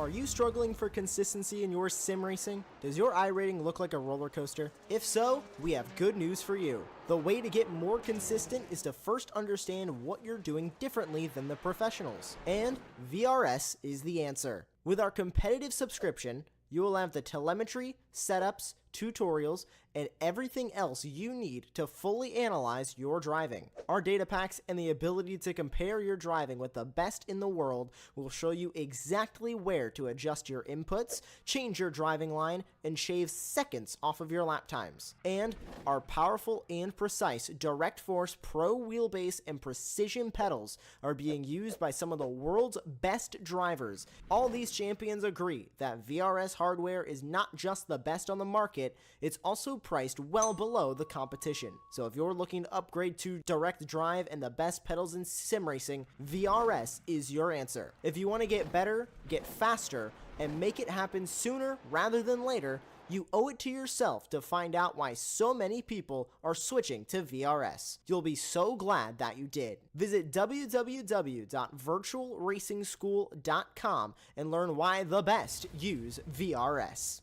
Are you struggling for consistency in your sim racing? Does your iRating look like a roller coaster? If so, we have good news for you. The way to get more consistent is to first understand what you're doing differently than the professionals. And VRS is the answer. With our competitive subscription, you will have the telemetry, setups, tutorials, and everything else you need to fully analyze your driving. Our data packs and the ability to compare your driving with the best in the world will show you exactly where to adjust your inputs, change your driving line, and shave seconds off of your lap times. And our powerful and precise Direct Force Pro wheelbase and precision pedals are being used by some of the world's best drivers. All these champions agree that VRS hardware is not just the best on the market, it's also priced well below the competition. So if you're looking to upgrade to direct drive and the best pedals in sim racing, VRS is your answer. If you want to get better, get faster, and make it happen sooner rather than later, you owe it to yourself to find out why so many people are switching to VRS. You'll be so glad that you did. Visit www.virtualracingschool.com and learn why the best use VRS.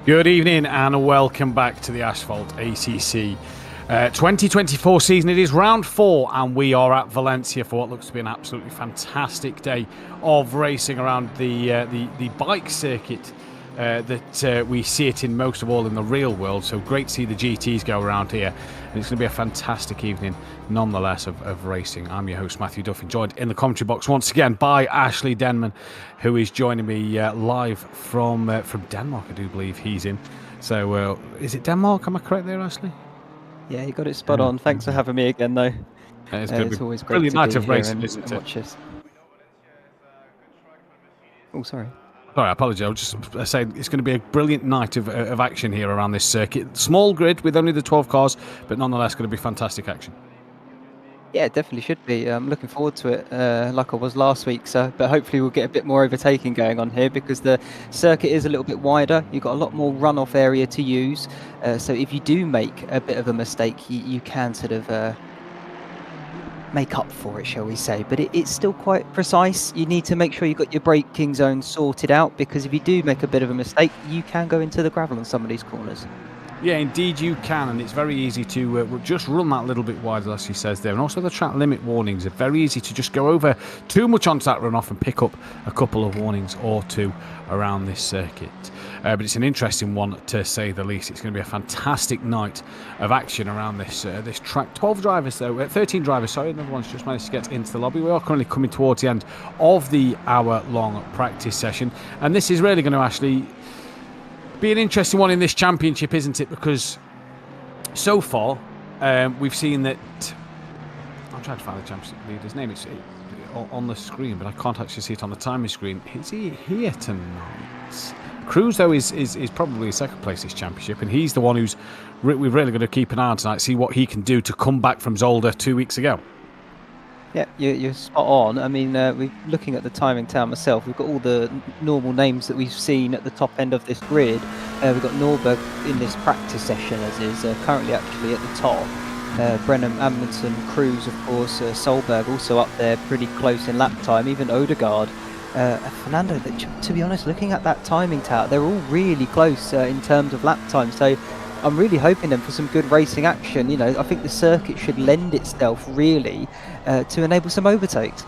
Good evening and welcome back to the Asfalt ACC 2024 season. It is round 4 and we are at Valencia for what looks to be an absolutely fantastic day of racing around the bike circuit that we see it in most of all in the real world. So great to see the GTs go around here, and it's going to be a fantastic evening nonetheless of racing. I'm your host Matthew Duffin, joined in the commentary box once again by Ashley Denman, who is joining me live from Denmark. I do believe he's in. So is it Denmark? Am I correct there, Ashley? Yeah, you got it spot on. Thanks for having me again, though. It's always great brilliant to night be of here racing, and isn't it? watch this. Oh, sorry. Sorry, I apologise. I was just saying it's going to be a brilliant night of action here around this circuit. Small grid with only the 12 cars, but nonetheless going to be fantastic action. Yeah, it definitely should be. I'm looking forward to it, like I was last week. But hopefully we'll get a bit more overtaking going on here because the circuit is a little bit wider. You've got a lot more runoff area to use. So if you do make a bit of a mistake, you can sort of make up for it, shall we say. But it's still quite precise. You need to make sure you've got your braking zone sorted out, because if you do make a bit of a mistake, you can go into the gravel on some of these corners. Yeah, indeed you can, and it's very easy to just run that little bit wider, as she says there. And also the track limit warnings are very easy to just go over too much onto that runoff and pick up a couple of warnings or two around this circuit. But it's an interesting one, to say the least. It's going to be a fantastic night of action around this this track. 12 drivers, though, 13 drivers, sorry, another one's just managed to get into the lobby. We are currently coming towards the end of the hour-long practice session, and this is really going to actually be an interesting one in this championship, isn't it? Because so far we've seen that I'm trying to find the championship leader's name. It's on the screen, but I can't actually see it on the timing screen. Is he here tonight? Cruz, though, is probably second place this championship, and he's the one who's we're really going to keep an eye on tonight, see what he can do to come back from Zolder 2 weeks ago. Yeah, you're spot on. I mean, we're looking at the timing town myself. We've got all the normal names that we've seen at the top end of this grid. We've got Norberg in this practice session, as is currently actually at the top. Brenham, Amundsen, Cruz, of course, Solberg also up there pretty close in lap time, even Odegaard. Fernando, to be honest, looking at that timing tower, they're all really close in terms of lap time. So I'm really hoping them for some good racing action. You know, I think the circuit should lend itself really to enable some overtakes.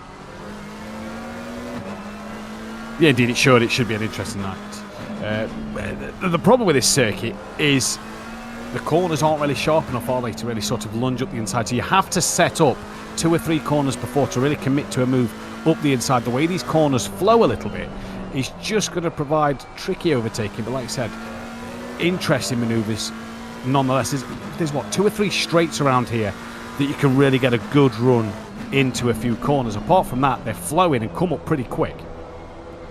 Yeah, indeed, it should. It should be an interesting night. The problem with this circuit is the corners aren't really sharp enough, are they, to really sort of lunge up the inside. So you have to set up 2 or 3 corners before to really commit to a move up the inside. The way these corners flow a little bit is just going to provide tricky overtaking. But like I said, interesting manoeuvres nonetheless. There's what, 2 or 3 straights around here that you can really get a good run into a few corners. Apart from that, they're flowing and come up pretty quick.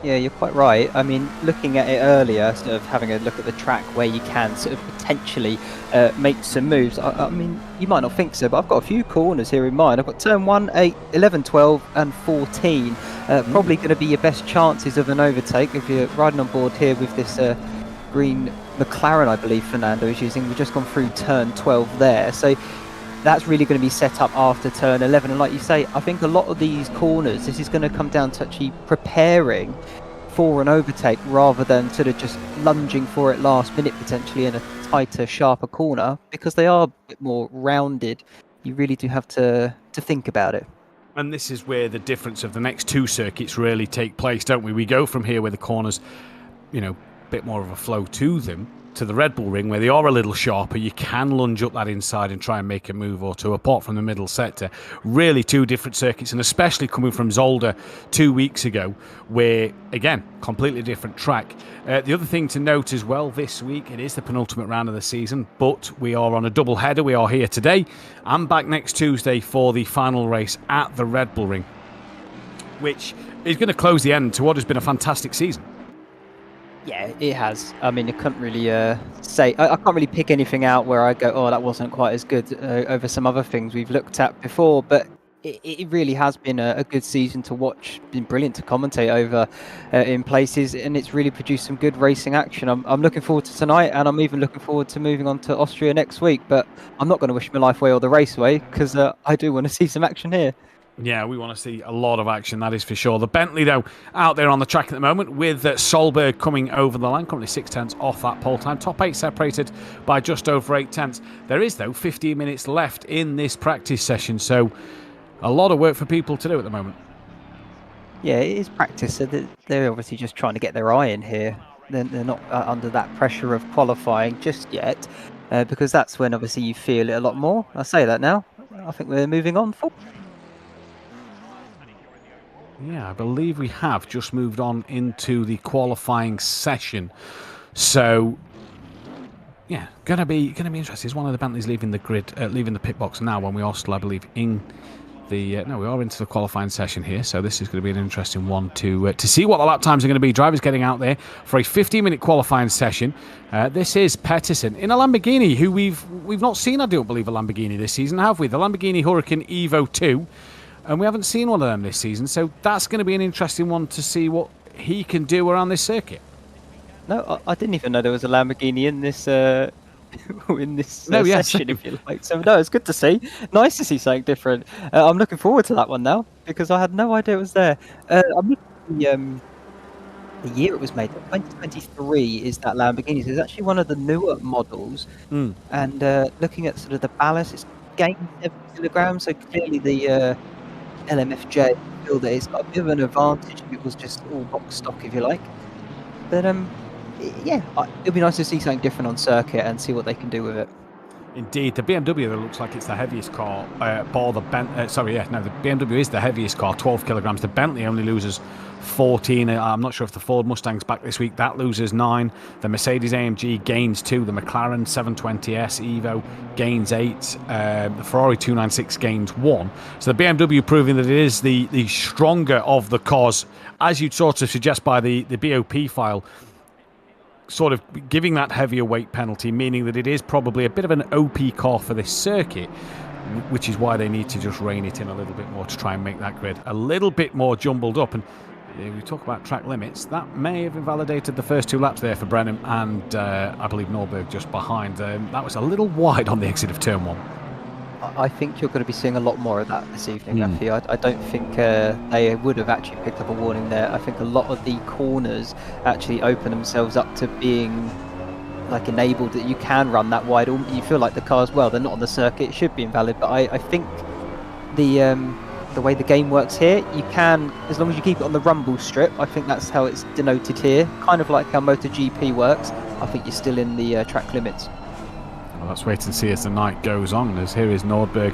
Yeah, you're quite right. I mean, looking at it earlier, sort of having a look at the track where you can sort of potentially make some moves. I mean, you might not think so, but I've got a few corners here in mind. I've got turn 1, 8, 11, 12 and 14. Probably going to be your best chances of an overtake if you're riding on board here with this green McLaren, I believe Fernando is using. We've just gone through turn 12 there. So that's really going to be set up after turn 11. And like you say, I think a lot of these corners, this is going to come down to actually preparing for an overtake rather than sort of just lunging for it last minute, potentially in a tighter, sharper corner, because they are a bit more rounded. You really do have to think about it. And this is where the difference of the next 2 circuits really take place, don't we? We go from here where the corners, you know, a bit more of a flow to them, to the Red Bull Ring where they are a little sharper. You can lunge up that inside and try and make a move or two apart from the middle sector. Really 2 different circuits, and especially coming from Zolder 2 weeks ago where, again, completely different track. The other thing to note as well, this week it is the penultimate round of the season, but we are on a double header. We are here today and back next Tuesday for the final race at the Red Bull Ring, which is going to close the end to what has been a fantastic season. Yeah, it has. I mean, I couldn't really say... I can't really pick anything out where I go, oh, that wasn't quite as good over some other things we've looked at before. But it really has been a good season to watch. Been brilliant to commentate over in places. And it's really produced some good racing action. I'm looking forward to tonight. And I'm even looking forward to moving on to Austria next week. But I'm not going to wish my life away or the race away, because I do want to see some action here. Yeah, we want to see a lot of action, that is for sure. The Bentley, though, out there on the track at the moment with Solberg coming over the line, currently 6 tenths off that pole time. Top 8 separated by just over 8 tenths. There is, though, 15 minutes left in this practice session, so a lot of work for people to do at the moment. Yeah, it is practice, so they're obviously just trying to get their eye in here. They're not under that pressure of qualifying just yet, because that's when, obviously, you feel it a lot more. I say that now. I think we're moving on forward. Yeah, I believe we have just moved on into the qualifying session. So, yeah, gonna be interesting. Is one of the Bentleys leaving the grid, leaving the pit box now? When we are still, I believe, in the no, we are into the qualifying session here. So this is going to be an interesting one to see what the lap times are going to be. Drivers getting out there for a 15-minute qualifying session. This is Petterson in a Lamborghini, who we've not seen. I don't believe a Lamborghini this season, have we? The Lamborghini Huracan Evo 2. And we haven't seen one of them this season, so that's going to be an interesting one to see what he can do around this circuit. No, I didn't even know there was a Lamborghini in this session, if you like. So no, it's good to see. Nice to see something different. I'm looking forward to that one now, because I had no idea it was there. I'm looking at the year it was made. 2023 is that Lamborghini. So it's actually one of the newer models. And looking at sort of the ballast, it's gained 7 kilograms. So clearly the LMFJ feel that it's got a bit of an advantage if it was just all box stock, if you like. But yeah, it'll be nice to see something different on circuit and see what they can do with it. Indeed, the BMW that looks like it's the heaviest car, bar the BMW is the heaviest car, 12 kilograms. The Bentley only loses 14. I'm not sure if the Ford Mustang's back this week. That loses 9. The Mercedes AMG gains 2. The McLaren 720S Evo gains 8. The Ferrari 296 gains 1. So the BMW proving that it is the stronger of the cars, as you'd sort of suggest by the BOP file, sort of giving that heavier weight penalty, meaning that it is probably a bit of an OP car for this circuit, which is why they need to just rein it in a little bit more to try and make that grid a little bit more jumbled up. And we talk about track limits, that may have invalidated the first 2 laps there for Brenham and I believe Norberg just behind. That was a little wide on the exit of turn 1. I think you're going to be seeing a lot more of that this evening, Matthew. I don't think they would have actually picked up a warning there. I think a lot of the corners actually open themselves up to being like enabled that you can run that wide. You feel like the cars, well, they're not on the circuit, it should be invalid, but I think the way the game works here, you can, as long as you keep it on the rumble strip, I think that's how it's denoted here, kind of like how MotoGP works. I think you're still in the track limits. Well, let's wait and see as the night goes on, as here is Nordberg.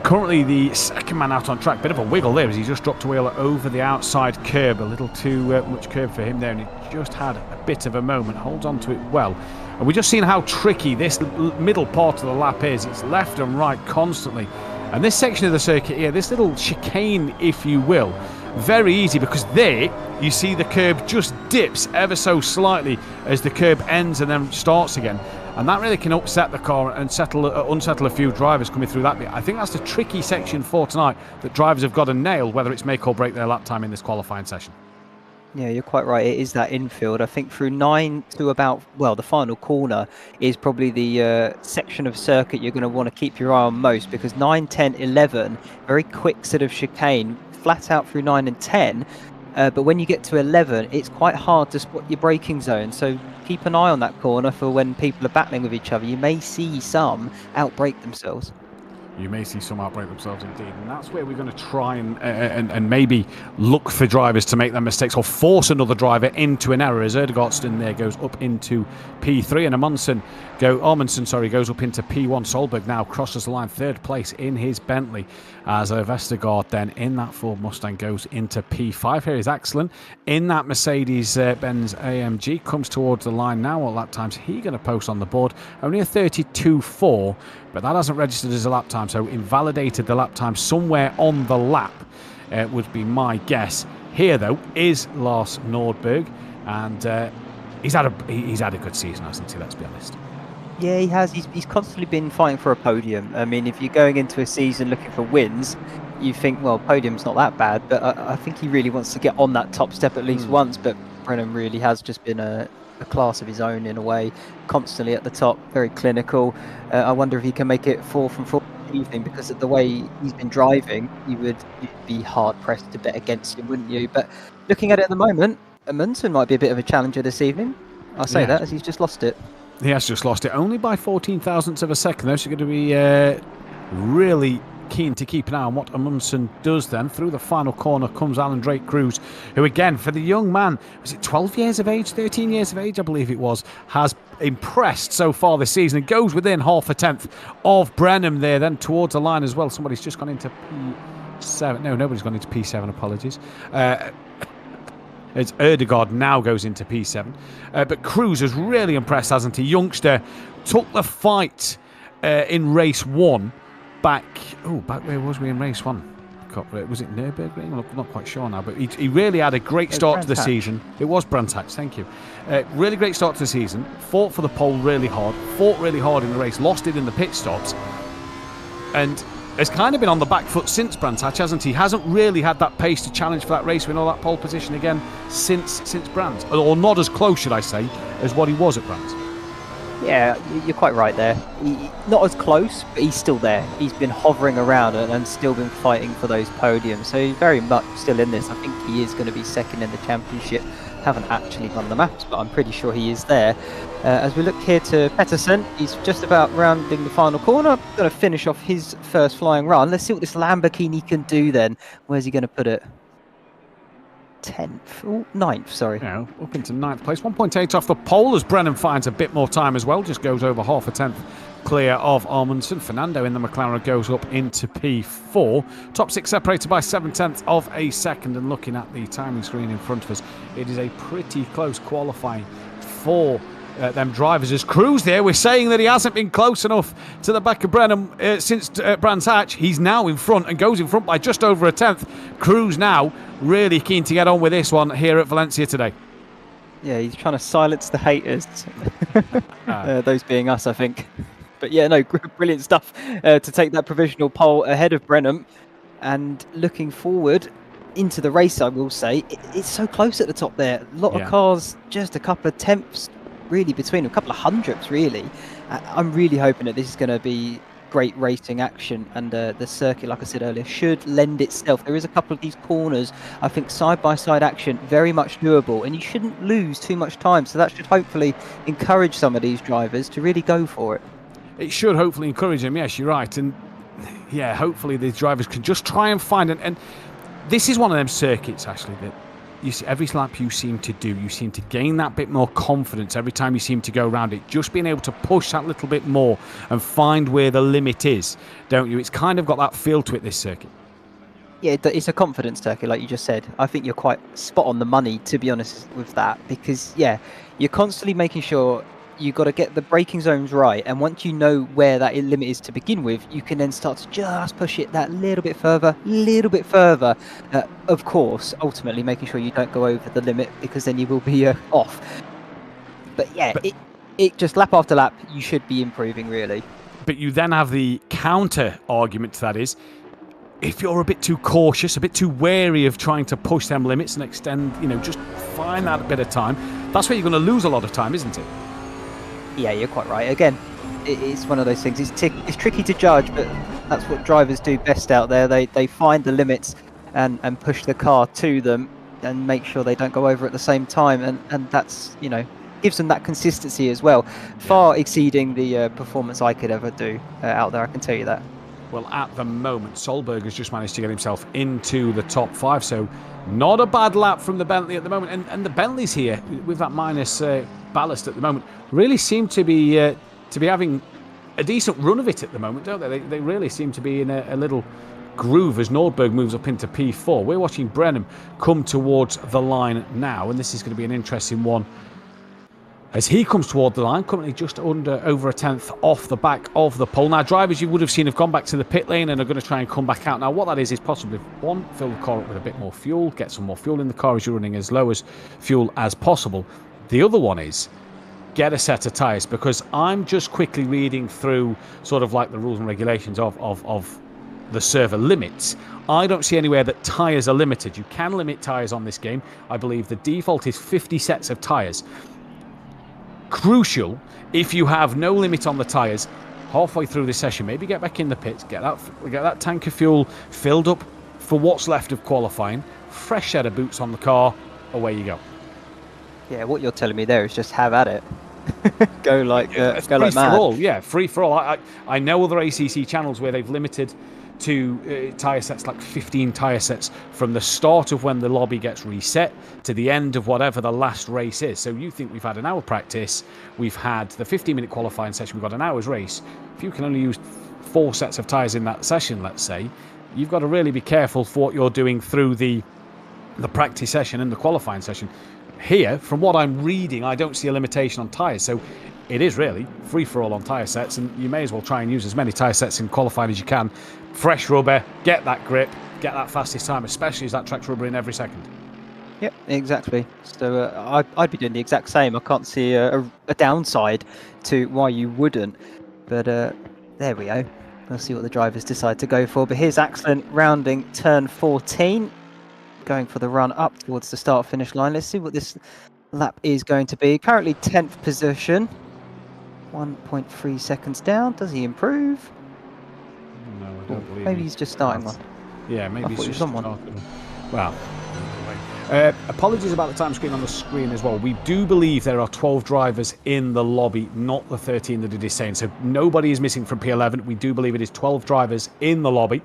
Currently the second man out on track. Bit of a wiggle there as he just dropped a wheel over the outside curb. A little too much curb for him there, and he just had a bit of a moment. Holds on to it well. And we've just seen how tricky this middle part of the lap is. It's left and right constantly. And this section of the circuit here, this little chicane, if you will, very easy, because there you see the curb just dips ever so slightly as the curb ends and then starts again. And that really can upset the car and unsettle a few drivers coming through that bit. I think that's the tricky section for tonight that drivers have got to nail, whether it's make or break their lap time in this qualifying session. Yeah, you're quite right. It is that infield. I think through 9 to about, well, the final corner is probably the section of circuit you're going to want to keep your eye on most, because 9, 10, 11, very quick sort of chicane, flat out through 9 and 10. But when you get to 11, it's quite hard to spot your braking zone. So keep an eye on that corner for when people are battling with each other. You may see some outbrake themselves. You may see some outbreak themselves indeed, and that's where we're going to try and maybe look for drivers to make their mistakes or force another driver into an error, as Erdegaardsten there goes up into P3 and Amundsen goes up into P1. Solberg now crosses the line, 3rd place in his Bentley, as Vestergaard then in that Ford Mustang goes into P5. Here is Axelin in that Mercedes-Benz AMG, comes towards the line now. What lap time's he going to post on the board? Only a 32.4, but that hasn't registered as a lap time, so invalidated the lap time somewhere on the lap, would be my guess. Here, though, is Lars Nordberg, and he's had a good season, hasn't he? Let's be honest. Yeah, he has. He's constantly been fighting for a podium. I mean, if you're going into a season looking for wins, you think, well, podium's not that bad, but I think he really wants to get on that top step at least once. But Brennan really has just been a class of his own in a way, constantly at the top, very clinical. I wonder if he can make it 4 from 4 evening, because of the way he's been driving, you'd be hard pressed to bet against him, wouldn't you? But looking at it at the moment, Amundsen might be a bit of a challenger this evening. I say that as he's just lost it. He has just lost it, only by 14 thousandths of a second. Those are going to be really keen to keep an eye on what Amundsen does then. Through the final corner comes Alan Drake Cruz, who again, for the young man, was it 12 years of age, 13 years of age, I believe it was, has impressed so far this season. It goes within half a tenth of Brenham there, then towards the line as well. Somebody's just gone into P7. No, nobody's gone into P7, apologies. As Erdegaard now goes into P7. But Cruz has really impressed, hasn't he? Youngster took the fight in race 1 back where was we in race 1? Was it Nürburgring? I'm not quite sure now, but he really had a great start to the season. It was Brands Hatch, thank you. Really great start to the season. Fought for the pole really hard. Fought really hard in the race. Lost it in the pit stops. And has kind of been on the back foot since Brands Hatch, hasn't he? Hasn't really had that pace to challenge for that race win or that pole position again since Brands. Or not as close, should I say, as what he was at Brands. Yeah, you're quite right there. Not as close, but he's still there. He's been hovering around and still been fighting for those podiums. So he's very much still in this. I think he is going to be second in the championship. Haven't actually won the maps, but I'm pretty sure he is there. As we look here to Pettersson, he's just about rounding the final corner. Going to finish off his first flying run. Let's see what this Lamborghini can do then. Where's he going to put it? 9th, sorry. Yeah, up into 9th place. 1.8 off the pole as Brennan finds a bit more time as well. Just goes over half a tenth clear of Amundsen. Fernando in the McLaren goes up into P4. Top 6 separated by 7/10 of a second. And looking at the timing screen in front of us, it is a pretty close qualifying for them drivers. As Cruz there, we're saying that he hasn't been close enough to the back of Brenham since Brands Hatch. He's now in front and goes in front by just over a 10th. Cruz now really keen to get on with this one here at Valencia today. Yeah, he's trying to silence the haters. Those being us, I think. But yeah, no, brilliant stuff to take that provisional pole ahead of Brenham. And looking forward into the race, I will say, it's so close at the top there. A lot of cars, just a couple of tenths really between them, a couple of hundredths really. I'm really hoping that this is going to be great racing action, and the circuit, like I said earlier, should lend itself. There is a couple of these corners, I think side-by-side action, very much doable, and you shouldn't lose too much time, so that should hopefully encourage some of these drivers to really go for it. It should hopefully encourage them, yes, you're right. And yeah, hopefully these drivers can just try and find it. And this is one of them circuits, actually, that you see, every lap you seem to gain that bit more confidence every time you seem to go around it. Just being able to push that little bit more and find where the limit is, don't you? It's kind of got that feel to it, this circuit. Yeah, it's a confidence circuit, like you just said. I think you're quite spot on the money, to be honest, with that, because, yeah, you're constantly making sure you've got to get the braking zones right, and once you know where that limit is to begin with, you can then start to just push it that little bit further. Of course, ultimately making sure you don't go over the limit, because then you will be off. But yeah, it just lap after lap, you should be improving, really. But you then have the counter argument to that is, if you're a bit too cautious, a bit too wary of trying to push them limits and extend, just find that bit of time, that's where you're going to lose a lot of time, isn't it? Yeah, you're quite right. Again, it's one of those things. It's tricky to judge, but that's what drivers do best out there. They find the limits and push the car to them and make sure they don't go over at the same time. And that's, gives them that consistency as well. Far exceeding the performance I could ever do out there, I can tell you that. Well, at the moment, Solberg has just managed to get himself into the top 5, so not a bad lap from the Bentley at the moment. And the Bentleys here, with that minus ballast at the moment, really seem to be having a decent run of it at the moment, don't they? They really seem to be in a little groove as Nordberg moves up into P4. We're watching Brenham come towards the line now, and this is going to be an interesting one as he comes toward the line, currently just over a 10th off the back of the pole. Now, drivers you would have seen have gone back to the pit lane and are going to try and come back out. Now, what that is possibly, one, fill the car up with a bit more fuel, get some more fuel in the car as you're running as low as fuel as possible. The other one is get a set of tyres, because I'm just quickly reading through sort of like the rules and regulations of the server limits. I don't see anywhere that tyres are limited. You can limit tyres on this game. I believe the default is 50 sets of tyres. Crucial, if you have no limit on the tyres, halfway through this session, maybe get back in the pits, get that tank of fuel filled up for what's left of qualifying, fresh set of boots on the car, away you go. Yeah, what you're telling me there is just have at it. go like mad. Free for all, yeah, free for all. I know other ACC channels where they've limited to tyre sets, like 15 tyre sets from the start of when the lobby gets reset to the end of whatever the last race is. So you think we've had an hour practice, we've had the 15-minute qualifying session, we've got an hour's race. If you can only use 4 sets of tyres in that session, let's say, you've got to really be careful for what you're doing through the practice session and the qualifying session. Here, from what I'm reading, I don't see a limitation on tyres, so it is really free-for-all on tyre sets, and you may as well try and use as many tyre sets in qualifying as you can. Fresh rubber, get that grip, get that fastest time, especially as that track's rubber in every second. Yep, exactly. So I'd be doing the exact same. I can't see a downside to why you wouldn't. But there we go. We'll see what the drivers decide to go for. But here's Axel rounding turn 14, going for the run up towards the start-finish line. Let's see what this lap is going to be. Currently 10th position. 1.3 seconds down. Does he improve? No, I don't believe maybe he's just starting one. Yeah, maybe he's just starting one. Well, apologies about the time screen on the screen as well. We do believe there are 12 drivers in the lobby, not the 13 that it is saying. So nobody is missing from P11. We do believe it is 12 drivers in the lobby.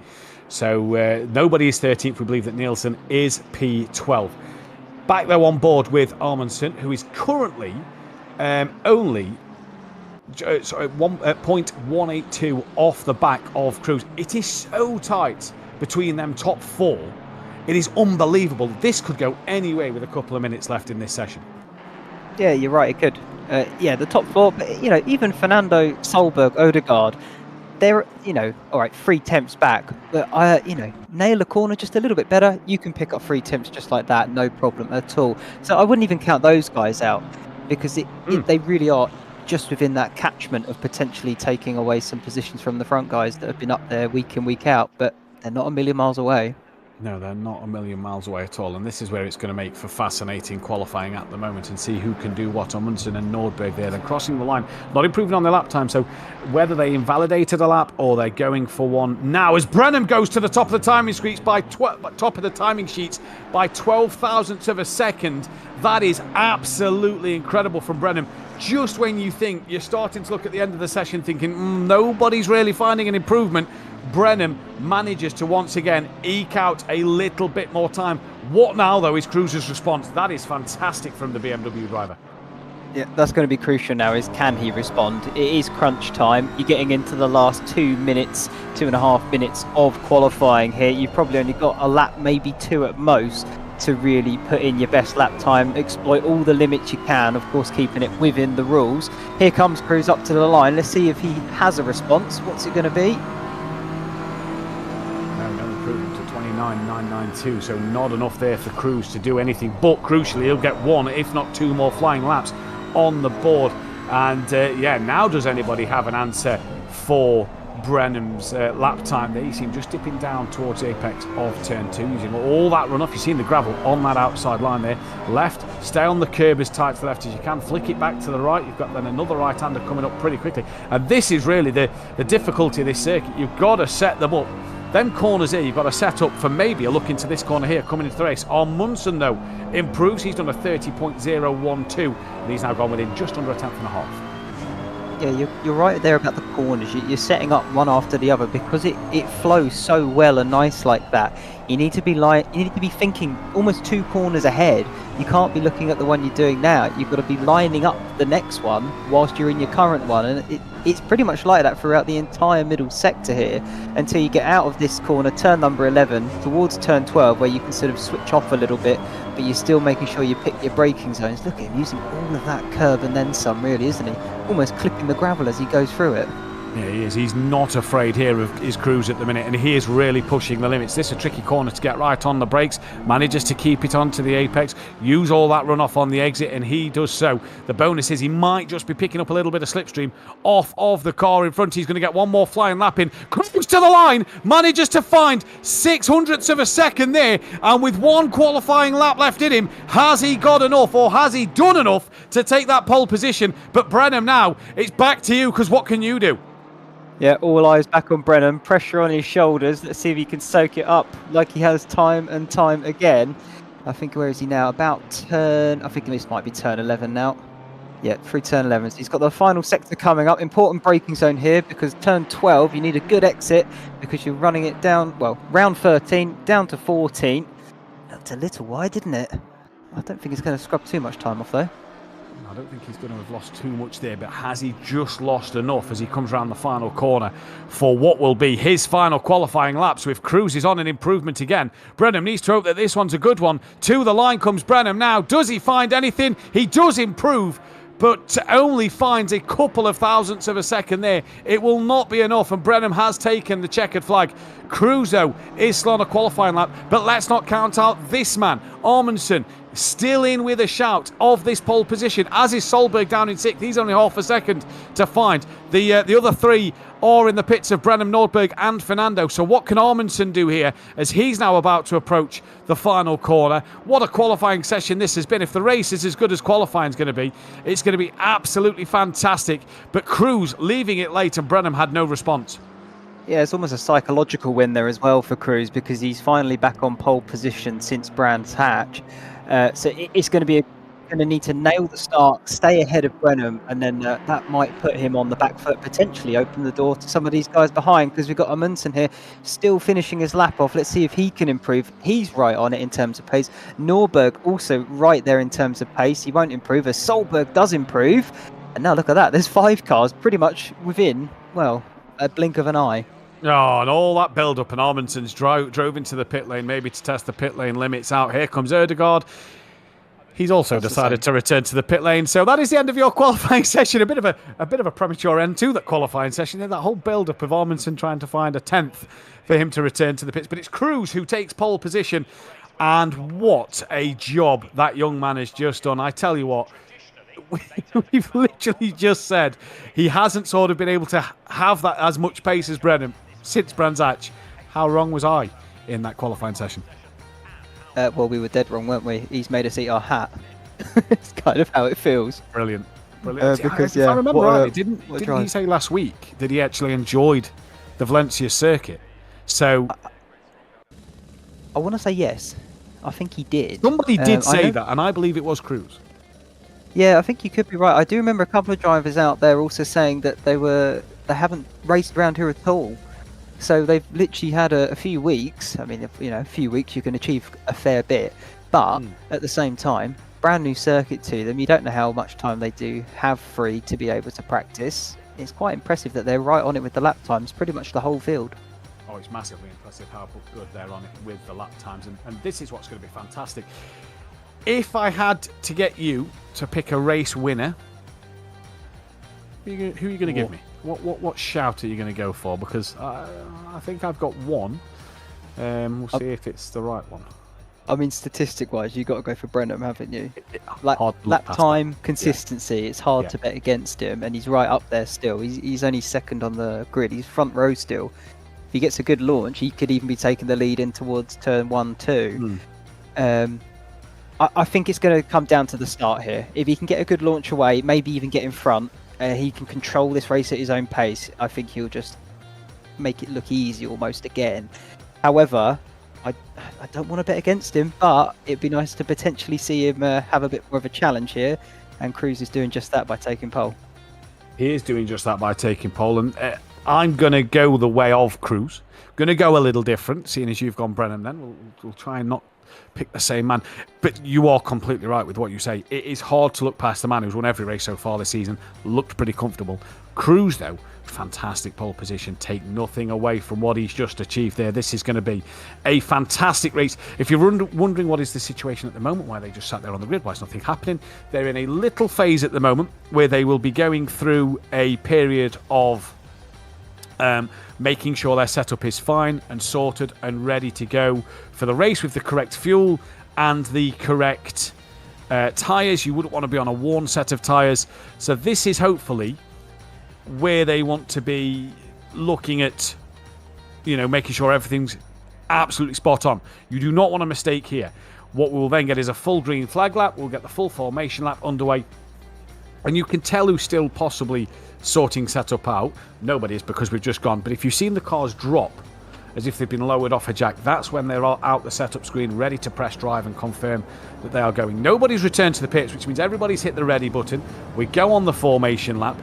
So nobody is 13th. We believe that Nielsen is P12. Back there on board with Amundsen, who is currently only 0.182 off the back of Cruz. It is so tight between them top 4. It is unbelievable. This could go any way with a couple of minutes left in this session. Yeah, you're right, it could. The top 4, but even Fernando, Solberg, Odegaard, they're, all right, 3 temps back, but nail a corner just a little bit better, you can pick up 3 temps just like that, no problem at all. So I wouldn't even count those guys out, because they really are just within that catchment of potentially taking away some positions from the front guys that have been up there week in, week out, but they're not a million miles away. No, they're not a million miles away at all, and this is where it's going to make for fascinating qualifying at the moment and see who can do what. Amundsen and Nordberg there, then crossing the line, not improving on their lap time, so whether they invalidated a lap or they're going for one now as Brennan goes to the top of the timing sheets by 12 thousandths of a second. That is absolutely incredible from Brennan. Just when you think you're starting to look at the end of the session thinking nobody's really finding an improvement, Brennan manages to once again eke out a little bit more time. What now, though, is Cruz's response? That is fantastic from the BMW driver. Yeah, that's going to be crucial now, is can he respond? It is crunch time. You're getting into the last 2 minutes, 2.5 minutes of qualifying here. You've probably only got a lap, maybe 2 at most, to really put in your best lap time, exploit all the limits you can, of course keeping it within the rules. Here comes Cruz up to the line. Let's see if he has a response. What's it going to be? 29.992, so not enough there for Cruz to do anything, but crucially he'll get 1 if not 2 more flying laps on the board. And now does anybody have an answer for Brennan's lap time there? You see him just dipping down towards the apex of turn 2, using all that runoff. You've seen the gravel on that outside line there. Left, stay on the curb as tight to the left as you can, flick it back to the right. You've got then another right-hander coming up pretty quickly, and this is really the difficulty of this circuit. You've got to set them up. Them corners here, you've got to set up for maybe a look into this corner here coming into the race. Amundsen, though, improves. He's done a 30.012, and he's now gone within just under a tenth and a half. Yeah, you're right there about the corners. You're setting up one after the other because it flows so well and nice like that. You need to be thinking almost 2 corners ahead. You can't be looking at the one you're doing now. You've got to be lining up the next one whilst you're in your current one, and it's pretty much like that throughout the entire middle sector here until you get out of this corner, turn number 11, towards turn 12, where you can sort of switch off a little bit, but you're still making sure you pick your braking zones. Look at him using all of that curb and then some, really, isn't he? Almost clipping the gravel as he goes through it. Yeah, he is. He's not afraid here of his Cruz at the minute, and he is really pushing the limits. This is a tricky corner to get right on the brakes. Manages to keep it onto the apex, use all that runoff on the exit, and he does so. The bonus is he might just be picking up a little bit of slipstream off of the car in front. He's going to get one more flying lap in. Cruz to the line, manages to find 600ths of a second there, and with 1 qualifying lap left in him, has he got enough, or has he done enough to take that pole position? But Brennan, now it's back to you, because what can you do? Yeah, all eyes back on Brennan, pressure on his shoulders. Let's see if he can soak it up like he has time and time again. I think, where is he now? I think this might be turn 11 now. Yeah, through turn 11. So he's got the final sector coming up. Important braking zone here, because turn 12, you need a good exit because you're running it down, well, round 13, down to 14. Looked a little wide, didn't it? I don't think he's going to scrub too much time off, though. I don't think he's going to have lost too much there, but has he just lost enough as he comes around the final corner for what will be his final qualifying laps? With Cruz is on an improvement again. Brennan needs to hope that this one's a good one. To the line comes Brennan now. Does he find anything? He does improve, but only finds a couple of thousandths of a second there. It will not be enough, and Brennan has taken the checkered flag. Cruz, though, is still on a qualifying lap, but let's not count out this man, Amundsen, still in with a shout of this pole position, as is Solberg down in 6th. He's only half a second to find. The other 3 are in the pits of Brennan, Nordberg and Fernando. So what can Amundsen do here as he's now about to approach the final corner? What a qualifying session this has been. If the race is as good as qualifying is going to be, it's going to be absolutely fantastic. But Cruz leaving it late, and Brennan had no response. Yeah, it's almost a psychological win there as well for Cruz, because he's finally back on pole position since Brands Hatch. So it's going to need to nail the start, stay ahead of Brennan, and then that might put him on the back foot, potentially open the door to some of these guys behind, because we've got Amundsen here still finishing his lap off. Let's see if he can improve. He's right on it in terms of pace. Nordberg also right there in terms of pace. He won't improve as Solberg does improve. And now look at that. There's 5 cars pretty much within, well, a blink of an eye. Oh, and all that build-up, and Armintons drove into the pit lane, maybe to test the pit lane limits out. Here comes Erdegaard. He's also decided to return to the pit lane. So that is the end of your qualifying session. A bit of a premature end to that qualifying session. That whole build-up of Armintson trying to find a 10th for him to return to the pits. But it's Cruz who takes pole position. And what a job that young man has just done. I tell you what, we've literally just said he hasn't sort of been able to have that as much pace as Brennan since Brands Hatch. How wrong was I in that qualifying session? Well, we were dead wrong, weren't we? He's made us eat our hat. It's kind of how it feels. Brilliant. Because, if I remember rightly, didn't he say last week that he actually enjoyed the Valencia circuit? So I want to say yes. I think he did. Somebody did say that, and I believe it was Cruz. Yeah, I think you could be right. I do remember a couple of drivers out there also saying that they haven't raced around here at all. So they've literally had a few weeks. I mean, a few weeks you can achieve a fair bit, but at the same time, brand new circuit to them. You don't know how much time they do have free to be able to practice. It's quite impressive that they're right on it with the lap times, pretty much the whole field. Oh, it's massively impressive how good they're on it with the lap times, and this is what's going to be fantastic. If I had to get you to pick a race winner, who are you going to give me? What shout are you going to go for? Because I think I've got one. We'll see if it's the right one. I mean, statistic-wise, you've got to go for Brenham, haven't you? Lap time, consistency, it's hard to bet against him, and he's right up there still. He's only second on the grid. He's front row still. If he gets a good launch, he could even be taking the lead in towards turn 1, 2. I think it's going to come down to the start here. If he can get a good launch away, maybe even get in front, he can control this race at his own pace. I think he'll just make it look easy almost again. However, I don't want to bet against him, but it'd be nice to potentially see him have a bit more of a challenge here. And Cruz is doing just that by taking pole. He is doing just that by taking pole, and I'm going to go the way of Cruz. Going to go a little different, seeing as you've gone Brenham then. We'll try and not pick the same man. But you are completely right with what you say. It is hard to look past the man who's won every race so far this season. Looked pretty comfortable. Cruz, though, fantastic pole position. Take nothing away from what he's just achieved there. This is going to be a fantastic race. If you're wondering what is the situation at the moment, why they just sat there on the grid, why is nothing happening, they're in a little phase at the moment where they will be going through a period of making sure their setup is fine and sorted and ready to go for the race with the correct fuel and the correct tyres. You wouldn't want to be on a worn set of tyres. So this is hopefully where they want to be looking at, making sure everything's absolutely spot on. You do not want a mistake here. What we'll then get is a full green flag lap. We'll get the full formation lap underway. And you can tell who's still possibly sorting setup out. Nobody is, because we've just gone. But if you've seen the cars drop as if they've been lowered off a jack, that's when they're out the setup screen, ready to press drive and confirm that they are going. Nobody's returned to the pits, which means everybody's hit the ready button. We go on the formation lap.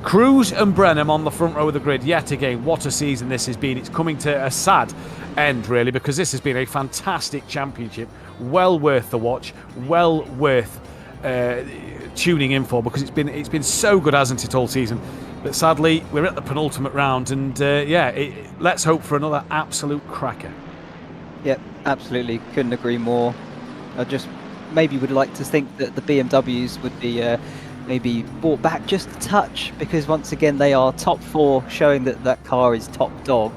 Cruz and Brenham on the front row of the grid yet again. What a season this has been. It's coming to a sad end, really, because this has been a fantastic championship. Well worth the watch. Well worth tuning in for, because it's been so good, hasn't it, all season? But sadly, we're at the penultimate round, and let's hope for another absolute cracker. Yep, absolutely. Couldn't agree more. I just maybe would like to think that the BMWs would be maybe brought back just a touch, because once again they are top 4, showing that car is top dog.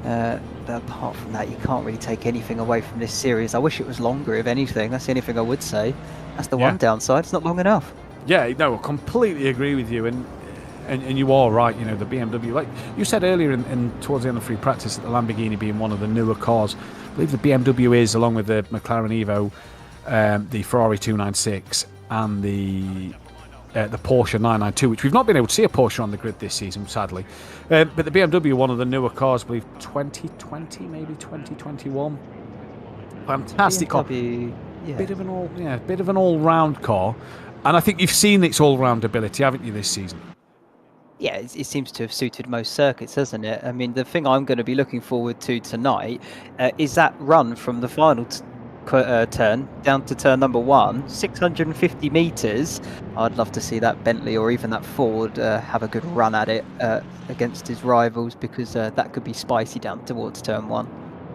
But apart from that, you can't really take anything away from this series. I wish it was longer, if anything. That's the only thing I would say. That's the one downside. It's not long enough. Yeah, no, I completely agree with you, and you are right. The BMW, like you said earlier, in towards the end of free practice, that the Lamborghini being one of the newer cars. I believe the BMW is, along with the McLaren Evo, the Ferrari 296, and the Porsche 992, which we've not been able to see a Porsche on the grid this season, sadly. But the BMW, one of the newer cars, I believe 2020, maybe 2021. Fantastic car. Bit of an all-round car, and I think you've seen its all-round ability, haven't you, this season? Yeah, it seems to have suited most circuits, hasn't it? I mean, the thing I'm going to be looking forward to tonight is that run from the final turn down to turn number 1, 650 metres. I'd love to see that Bentley or even that Ford have a good run at it against his rivals, because that could be spicy down towards turn 1.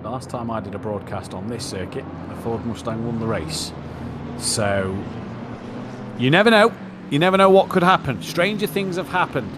Last time I did a broadcast on this circuit, the Ford Mustang won the race. So, you never know. You never know what could happen. Stranger things have happened.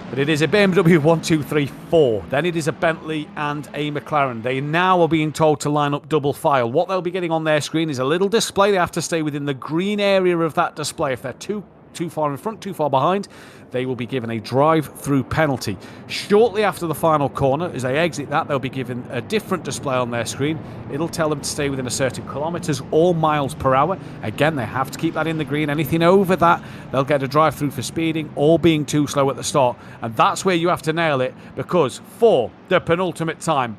But it is a BMW 1, 2, 3, 4. Then it is a Bentley and a McLaren. They now are being told to line up double file. What they'll be getting on their screen is a little display. They have to stay within the green area of that display. If they're too far in front, too far behind, they will be given a drive-through penalty. Shortly after the final corner, as they exit that, they'll be given a different display on their screen. It'll tell them to stay within a certain kilometres or miles per hour. Again, they have to keep that in the green. Anything over that, they'll get a drive-through for speeding or being too slow at the start. And that's where you have to nail it, because for the penultimate time,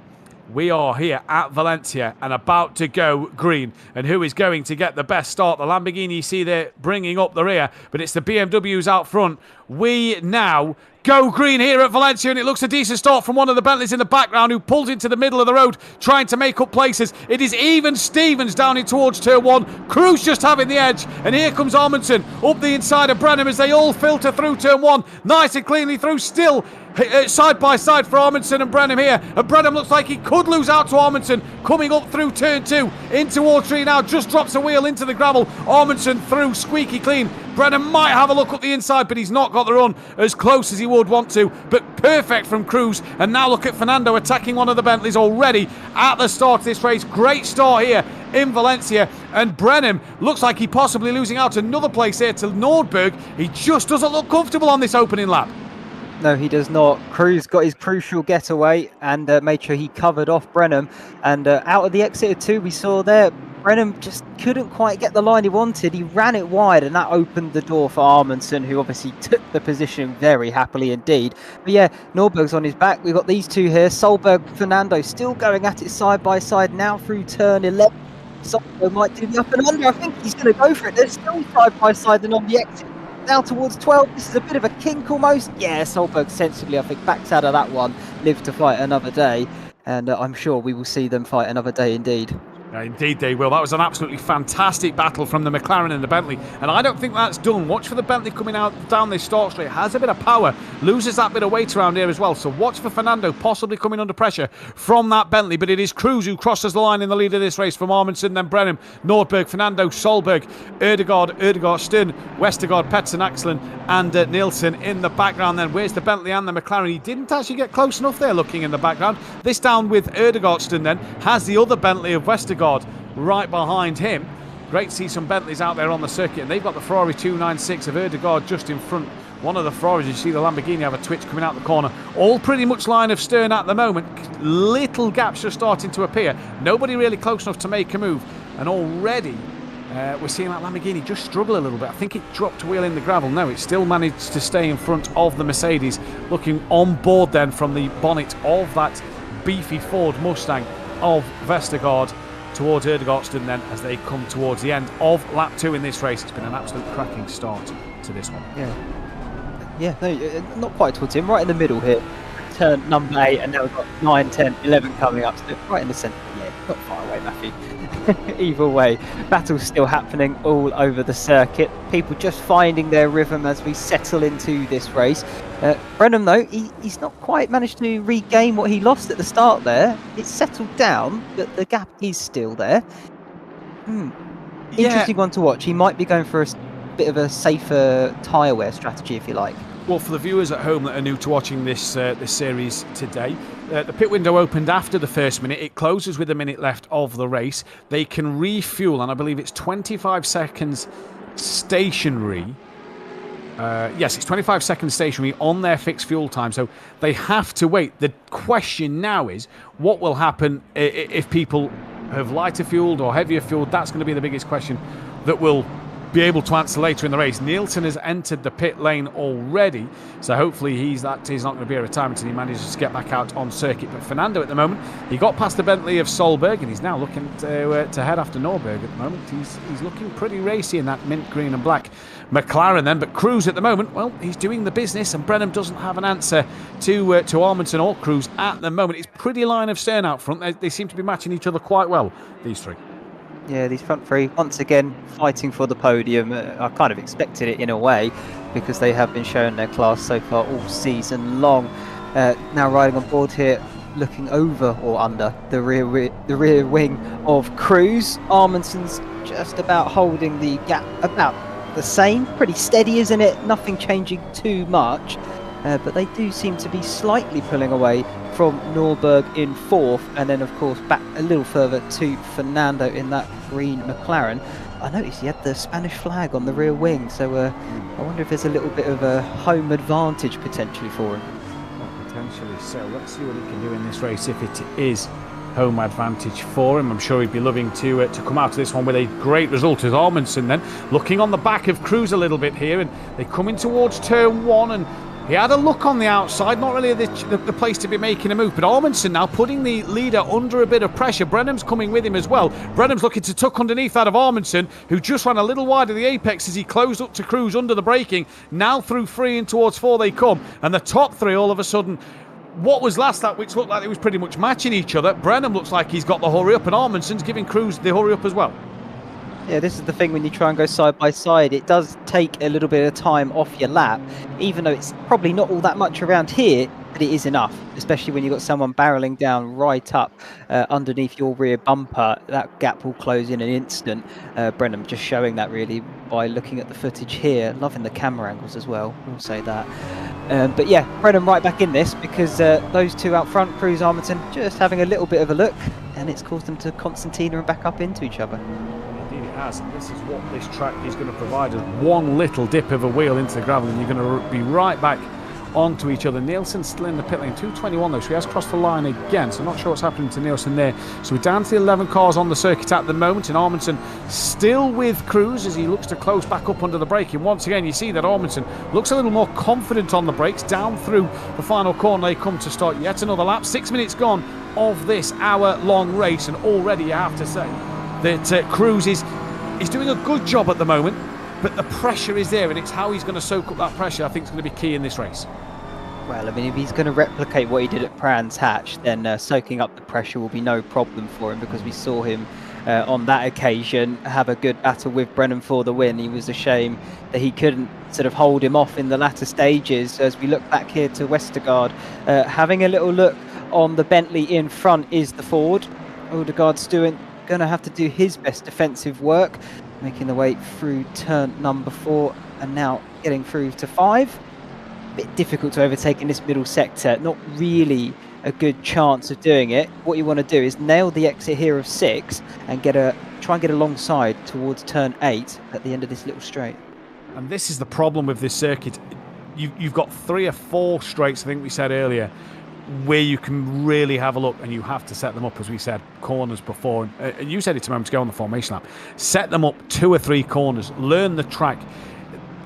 we are here at Valencia and about to go green. And who is going to get the best start? The Lamborghini, you see there, bringing up the rear, but it's the BMWs out front. We now go green here at Valencia, and it looks a decent start from one of the Bentleys in the background, who pulls into the middle of the road trying to make up places. It is even Stevens down in towards turn 1. Cruz just having the edge, and here comes Amundsen up the inside of Brenham as they all filter through turn 1. Nice and cleanly through, still side by side for Amundsen and Brenham here. And Brenham looks like he could lose out to Amundsen. Coming up through turn 2 into wall 3 now, just drops a wheel into the gravel. Amundsen through squeaky clean. Brenham might have a look up the inside, but he's not got the run as close as he would want to. But perfect from Cruz. And now look at Fernando attacking one of the Bentleys already at the start of this race. Great start here in Valencia. And Brenham looks like he possibly losing out another place here to Nordberg. He just doesn't look comfortable on this opening lap. No, he does not. Cruz got his crucial getaway and made sure he covered off Brenham. And out of the exit of 2 we saw there, Brenham just couldn't quite get the line he wanted. He ran it wide, and that opened the door for Amundsen, who obviously took the position very happily indeed. But yeah, Nordberg's on his back. We've got these two here. Solberg, Fernando still going at it side by side now through turn 11. Solberg might do the up and under. I think he's going to go for it. They're still side by side and on the exit. Now towards 12, this is a bit of a kink almost. Yeah, Solberg sensibly, I think, backs out of that one. Live to fight another day. And I'm sure we will see them fight another day indeed. Yeah, indeed they will. That was an absolutely fantastic battle from the McLaren and the Bentley. And I don't think that's done. Watch for the Bentley coming out down this start straight. Has a bit of power. Loses that bit of weight around here as well. So watch for Fernando possibly coming under pressure from that Bentley. But it is Cruz who crosses the line in the lead of this race from Amundsen, then Brenham, Nordberg, Fernando, Solberg, Ødegaard, Stern, Westergaard, Petsen, Axelen and Nielsen in the background. Then where's the Bentley and the McLaren? He didn't actually get close enough there looking in the background. This down with Ødegaard, Stern then has the other Bentley of Westergaard right behind him. Great to see some Bentleys out there on the circuit, and they've got the Ferrari 296 of Ødegaard just in front. One of the Ferraris, you see the Lamborghini have a twitch coming out the corner. All pretty much line of stern at the moment. Little gaps just starting to appear. Nobody really close enough to make a move, and already we're seeing that Lamborghini just struggle a little bit. I think it dropped a wheel in the gravel. No, it still managed to stay in front of the Mercedes. Looking on board then from the bonnet of that beefy Ford Mustang of Westergaard towards Ødegaard then as they come towards the end of lap 2 in this race. It's been an absolute cracking start to this one. Yeah, no, not quite towards him, right in the middle here. Turn number 8, and now we've got 9, 10, 11 coming up, so right in the centre. Yeah, not far away, Matthew. Either way, battle's still happening all over the circuit. People just finding their rhythm as we settle into this race. Brenham, though, he's not quite managed to regain what he lost at the start there. It's settled down, but the gap is still there. Interesting one to watch. He might be going for a bit of a safer tyre wear strategy, if you like. Well, for the viewers at home that are new to watching this series today, the pit window opened after the first minute. It closes with a minute left of the race. They can refuel, and I believe it's 25 seconds stationary. Yes, it's 25 seconds stationary on their fixed fuel time, so they have to wait. The question now is, what will happen if people have lighter fueled or heavier fueled? That's going to be the biggest question that will be able to answer later in the race. Nielsen has entered the pit lane already, so hopefully he's not going to be a retirement and he manages to get back out on circuit. But Fernando at the moment, he got past the Bentley of Solberg and he's now looking to head after Nordberg at the moment. He's looking pretty racy in that mint green and black McLaren then, but Cruz at the moment, well, he's doing the business, and Brenham doesn't have an answer to Amundsen or Cruz at the moment. It's pretty line of stern out front. They seem to be matching each other quite well, these three. Yeah, these front three, once again, fighting for the podium. I kind of expected it in a way, because they have been showing their class so far all season long. Now riding on board here, looking over or under the rear wing of Cruz. Arminsson's just about holding the gap about the same. Pretty steady, isn't it? Nothing changing too much. But they do seem to be slightly pulling away from Norberg in fourth, and then of course back a little further to Fernando in that green McLaren. I noticed he had the Spanish flag on the rear wing, so I wonder if there's a little bit of a home advantage potentially for him. Well, potentially so. Let's see what he can do in this race if it is home advantage for him. I'm sure he'd be loving to come out of this one with a great result as Amundsen then looking on the back of Cruz a little bit here, and they come in towards turn one, and he had a look on the outside, not really the place to be making a move, but Amundsen now putting the leader under a bit of pressure. Brenham's coming with him as well. Brenham's looking to tuck underneath that of Amundsen, who just ran a little wide of the apex as he closed up to Cruz under the braking. Now through three and towards four they come, and the top three all of a sudden, what was last lap, which looked like it was pretty much matching each other, Brenham looks like he's got the hurry up, and Amundsen's giving Cruz the hurry up as well. Yeah, this is the thing when you try and go side by side. It does take a little bit of time off your lap, even though it's probably not all that much around here, but it is enough, especially when you've got someone barreling down right up underneath your rear bumper. That gap will close in an instant. Brenham just showing that really by looking at the footage here. Loving the camera angles as well, we'll say that. But yeah, Brenham right back in this, because those two out front, Cruz, Amundsen, just having a little bit of a look, and it's caused them to concertina and back up into each other. Has, and this is what this track is going to provide us. One little dip of a wheel into the gravel and you're going to be right back onto each other. Nielsen's still in the pit lane, 2:21 though, so he has crossed the line again, so not sure what's happening to Nielsen there. So we're down to the 11 cars on the circuit at the moment, and Amundsen still with Cruz as he looks to close back up under the braking. Once again you see that Amundsen looks a little more confident on the brakes. Down through the final corner they come to start yet another lap. 6 minutes gone of this hour-long race, and already you have to say that Cruz is doing a good job at the moment, but the pressure is there, and it's how he's going to soak up that pressure I think is going to be key in this race. Well, I mean, if he's going to replicate what he did at Brands Hatch, then soaking up the pressure will be no problem for him, because we saw him on that occasion have a good battle with Brennan for the win. It was a shame that he couldn't sort of hold him off in the latter stages. As we look back here to Westergaard, having a little look on the Bentley in front is the Ford. Odegaard's going to have to do his best defensive work, making the way through turn number 4 and now getting through to 5. A bit difficult to overtake in this middle sector, not really a good chance of doing it. What you want to do is nail the exit here of 6 and try and get alongside towards turn 8 at the end of this little straight. And this is the problem with this circuit. You've got 3 or 4 straights, I think we said earlier, where you can really have a look, and you have to set them up, as we said, corners before. And you said it a moment ago on the formation lap. Set them up 2 or 3 corners, learn the track.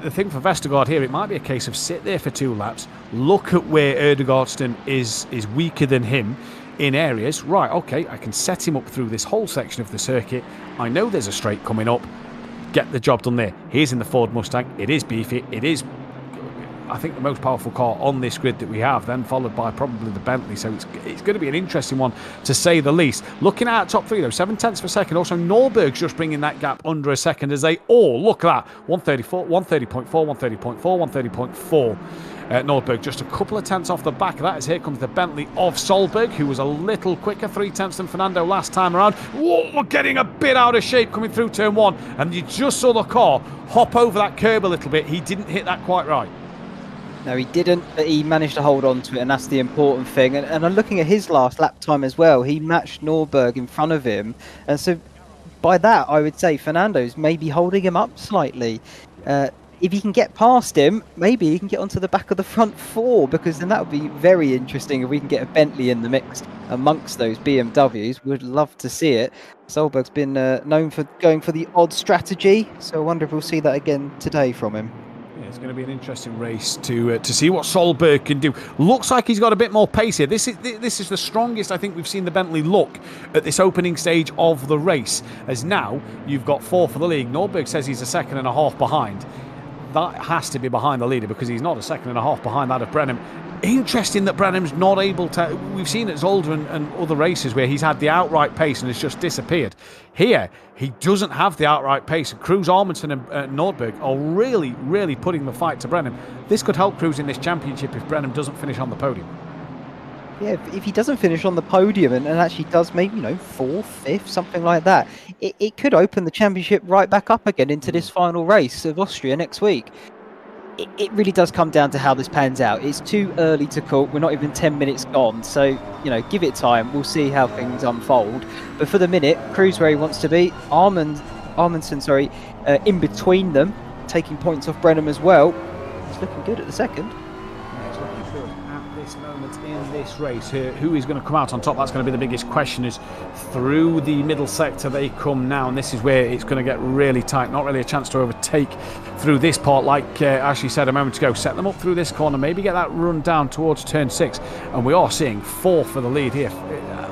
The thing for Vestergaard here, it might be a case of sit there for 2 laps, look at where Erdegaardston is weaker than him in areas. Right, okay, I can set him up through this whole section of the circuit. I know there's a straight coming up. Get the job done there. Here's in the Ford Mustang. It is beefy. It is, I think, the most powerful car on this grid that we have, then followed by probably the Bentley. So it's going to be an interesting one, to say the least. Looking at top 3 though, 7 tenths of a second. Also Norberg's just bringing that gap under a second, as they all, look at that, 134, 130.4, 130.4, 130.4. Nordberg just a couple of tenths off the back of that, as here comes the Bentley of Solberg, who was a little quicker, 3 tenths than Fernando last time around. Whoa, we're getting a bit out of shape coming through turn 1, and you just saw the car hop over that curb a little bit. He didn't hit that quite right. No, he didn't, but he managed to hold on to it, and that's the important thing. And I'm looking at his last lap time as well. He matched Norberg in front of him, and so by that, I would say Fernando's maybe holding him up slightly. If he can get past him, maybe he can get onto the back of the front 4, because then that would be very interesting if we can get a Bentley in the mix amongst those BMWs. Would love to see it. Solberg's been known for going for the odd strategy, so I wonder if we'll see that again today from him. Yeah, it's going to be an interesting race to see what Solberg can do. Looks like he's got a bit more pace here. This is the strongest I think we've seen the Bentley look at this opening stage of the race, as now you've got 4 for the league. Norberg says he's a second and a half behind. That has to be behind the leader, because he's not a second and a half behind that of Brenham. Interesting that Brenham's not able to. We've seen at Zolder and other races where he's had the outright pace and has just disappeared. Here, he doesn't have the outright pace. Cruz, Armstrong and Nordberg are really putting the fight to Brenham. This could help Cruz in this championship if Brenham doesn't finish on the podium. Yeah, if he doesn't finish on the podium and actually does maybe, 4th, 5th, something like that, it could open the championship right back up again into this final race of Austria next week. It really does come down to how this pans out. It's too early to call. We're not even 10 minutes gone. So, give it time. We'll see how things unfold. But for the minute, Cruz where he wants to be. Amundsen, in between them, taking points off Brenham as well. It's looking good at the second. It's looking good at this moment in this race. Who is going to come out on top? That's going to be the biggest question. Is through the middle sector they come now, and this is where it's going to get really tight. Not really a chance to overtake through this part, like Ashley said a moment ago. Set them up through this corner, maybe get that run down towards turn 6, and we are seeing 4 for the lead here.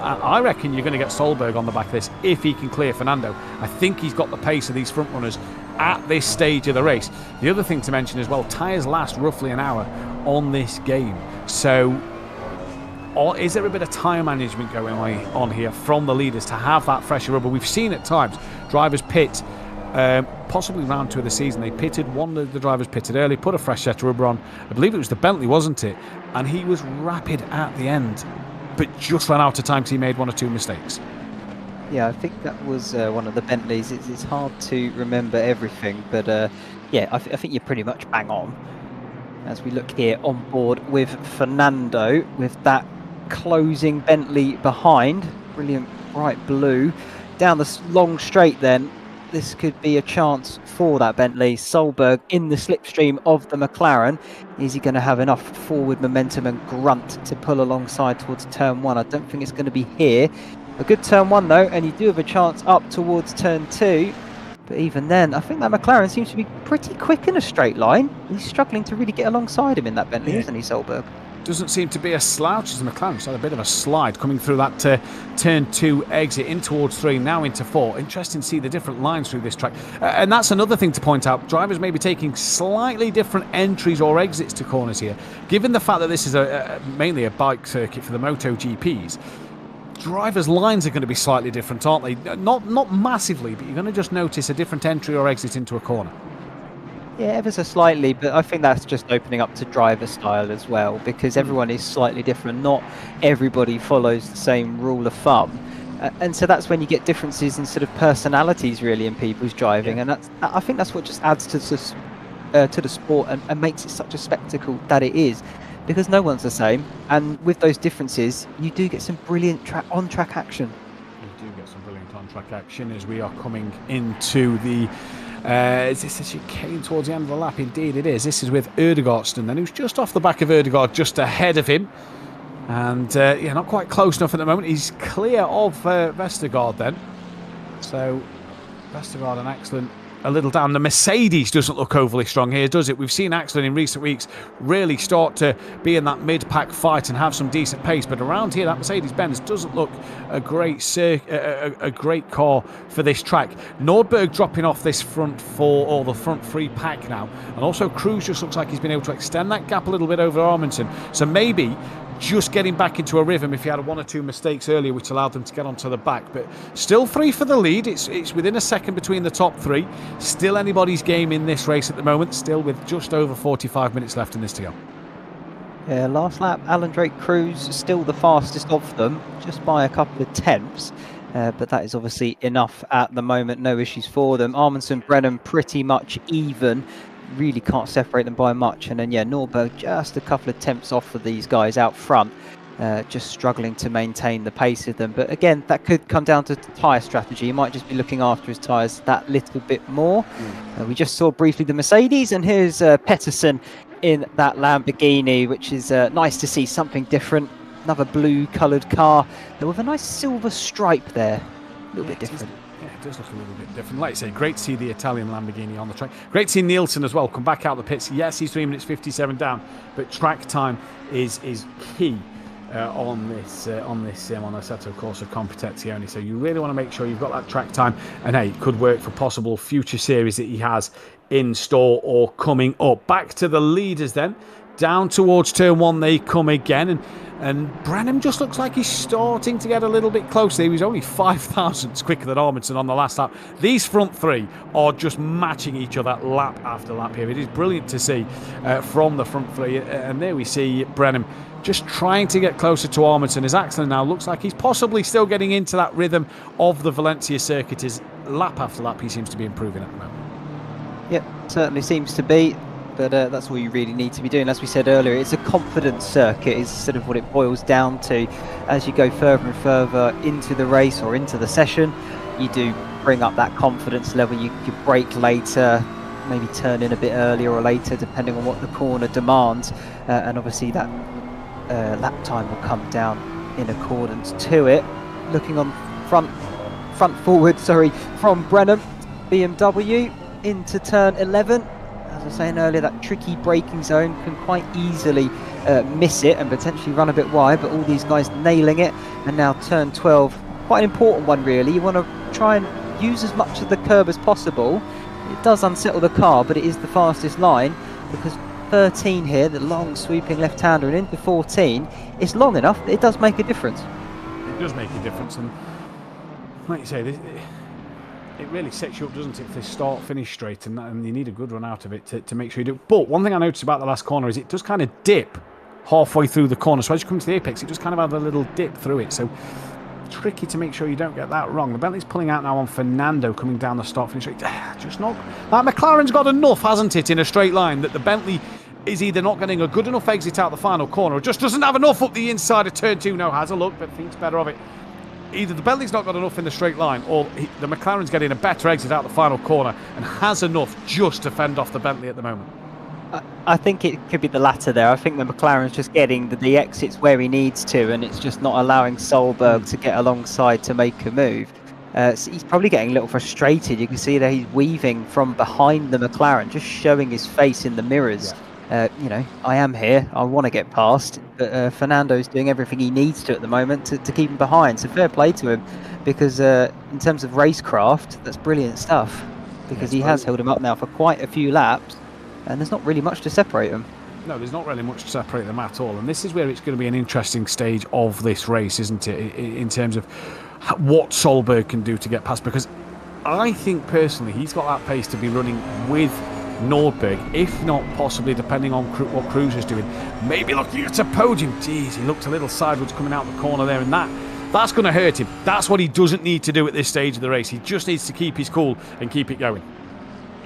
I reckon you're going to get Solberg on the back of this if he can clear Fernando. I think he's got the pace of these front runners at this stage of the race. The other thing to mention as well, tyres last roughly an hour on this game, so is there a bit of tyre management going on here from the leaders to have that fresher rubber? We've seen at times drivers pit, possibly round 2 of the season, they pitted, one of the drivers pitted early, put a fresh set of rubber on. I believe it was the Bentley, wasn't it? And he was rapid at the end, but just ran out of time because he made 1 or 2 mistakes. Yeah, I think that was one of the Bentleys. It's hard to remember everything, but I think you're pretty much bang on. As we look here on board with Fernando, with that closing Bentley behind. Brilliant bright blue. Down the long straight then, this could be a chance for that Bentley. Solberg in the slipstream of the McLaren. Is he going to have enough forward momentum and grunt to pull alongside towards turn 1? I don't think it's going to be here. A good turn 1 though, and you do have a chance up towards turn 2. But even then, I think that McLaren seems to be pretty quick in a straight line. He's struggling to really get alongside him in that Bentley, isn't he, Solberg? Doesn't seem to be a slouch as the McLaren. Just had a bit of a slide coming through that turn 2 exit in towards 3, now into 4. Interesting to see the different lines through this track. And that's another thing to point out. Drivers may be taking slightly different entries or exits to corners here. Given the fact that this is mainly a bike circuit for the MotoGPs, drivers' lines are going to be slightly different, aren't they? Not massively, but you're going to just notice a different entry or exit into a corner. Yeah, ever so slightly, but I think that's just opening up to driver style as well, because everyone is slightly different. Not everybody follows the same rule of thumb. And so that's when you get differences in sort of personalities really in people's driving. And I think that's what just adds to the sport and makes it such a spectacle that it is. Because no one's the same, and with those differences, you do get some brilliant on-track action. You do get some brilliant on-track action as we are coming into the... is this a chicane towards the end of the lap? Indeed it is. This is with Erdegaardsten, then, who's just off the back of Erdegaard, just ahead of him. And, not quite close enough at the moment. He's clear of Vestergaard then. So, Vestergaard and Axelin a little down. The Mercedes doesn't look overly strong here, does it? We've seen Axelin in recent weeks really start to be in that mid-pack fight and have some decent pace, but around here that Mercedes-Benz doesn't look a great car for this track. Nordberg dropping off this front 4 or the front 3 pack now, and also Cruz just looks like he's been able to extend that gap a little bit over Amundsen, so maybe just getting back into a rhythm if he had 1 or 2 mistakes earlier, which allowed them to get onto the back. But still 3 for the lead. It's within a second between the top 3. Still anybody's game in this race at the moment, still with just over 45 minutes left in this to go. Yeah, last lap, Alan Drake Cruz still the fastest of them, just by a couple of tenths. But that is obviously enough at the moment, no issues for them. Amundsen, Brennan pretty much even. Really can't separate them by much, and then Nordberg just a couple of tenths off of these guys out front, just struggling to maintain the pace of them. But again, that could come down to tyre strategy. He might just be looking after his tyres that little bit more. We just saw briefly the Mercedes, and here's Pettersson in that Lamborghini, which is nice to see something different. Another blue coloured car with a nice silver stripe there, a little bit different. It does look a little bit different. Like I say, great to see the Italian Lamborghini on the track. Great to see Nielsen as well come back out the pits. Yes, he's 3 minutes 57 down, but track time is key on this Assetto Corsa Competizione. So you really want to make sure you've got that track time, and hey, it could work for possible future series that he has in store or coming up. Back to the leaders then. Down towards turn 1 they come again, and Brenham just looks like he's starting to get a little bit closer. He was only 5 thousandths quicker than Amundsen on the last lap. These front three are just matching each other lap after lap here. It is brilliant to see from the front three. And there we see Brenham just trying to get closer to Amundsen, as Axel now looks like he's possibly still getting into that rhythm of the Valencia circuit, as lap after lap he seems to be improving at the moment. Yep, certainly seems to be. But that's all you really need to be doing. As we said earlier, it's a confidence circuit is sort of what it boils down to. As you go further and further into the race or into the session, you do bring up that confidence level. You brake later, maybe turn in a bit earlier or later, depending on what the corner demands. And obviously that lap time will come down in accordance to it. Looking on front forward, from Brenham, BMW into turn 11. As I was saying earlier, that tricky braking zone can quite easily miss it and potentially run a bit wide, but all these guys nailing it. And now turn 12, quite an important one really. You want to try and use as much of the curb as possible. It does unsettle the car, but it is the fastest line, because 13 here, the long sweeping left-hander, and into 14, it's long enough, it does make a difference. It does make a difference, and like you say, it really sets you up, doesn't it, if they start finish straight, and you need a good run out of it to make sure you do. But one thing I noticed about the last corner is it does kind of dip halfway through the corner, so as you come to the apex it just kind of has a little dip through it, so tricky to make sure you don't get that wrong. The Bentley's pulling out now on Fernando coming down the start finish straight. Just not, like, McLaren's got enough, hasn't it, in a straight line, that the Bentley is either not getting a good enough exit out the final corner or just doesn't have enough up the inside of turn 2. No, has a look but thinks better of it. Either the Bentley's not got enough in the straight line, or the McLaren's getting a better exit out the final corner and has enough just to fend off the Bentley at the moment. I think it could be the latter there. I think the McLaren's just getting the exits where he needs to, and it's just not allowing Solberg to get alongside to make a move. So he's probably getting a little frustrated. You can see that he's weaving from behind the McLaren, just showing his face in the mirrors. Yeah. You know, I am here, I want to get past, but Fernando's doing everything he needs to at the moment to keep him behind. So fair play to him, because in terms of racecraft, that's brilliant stuff, because he has held him up now for quite a few laps, and there's not really much to separate them. No, there's not really much to separate them at all, and this is where it's going to be an interesting stage of this race, isn't it, in terms of what Solberg can do to get past, because I think personally he's got that pace to be running with Nordberg, if not possibly, depending on what Cruz is doing, maybe looking at a podium. Jeez, he looked a little sideways coming out the corner there, and that's going to hurt him. That's what he doesn't need to do at this stage of the race. He just needs to keep his cool and keep it going.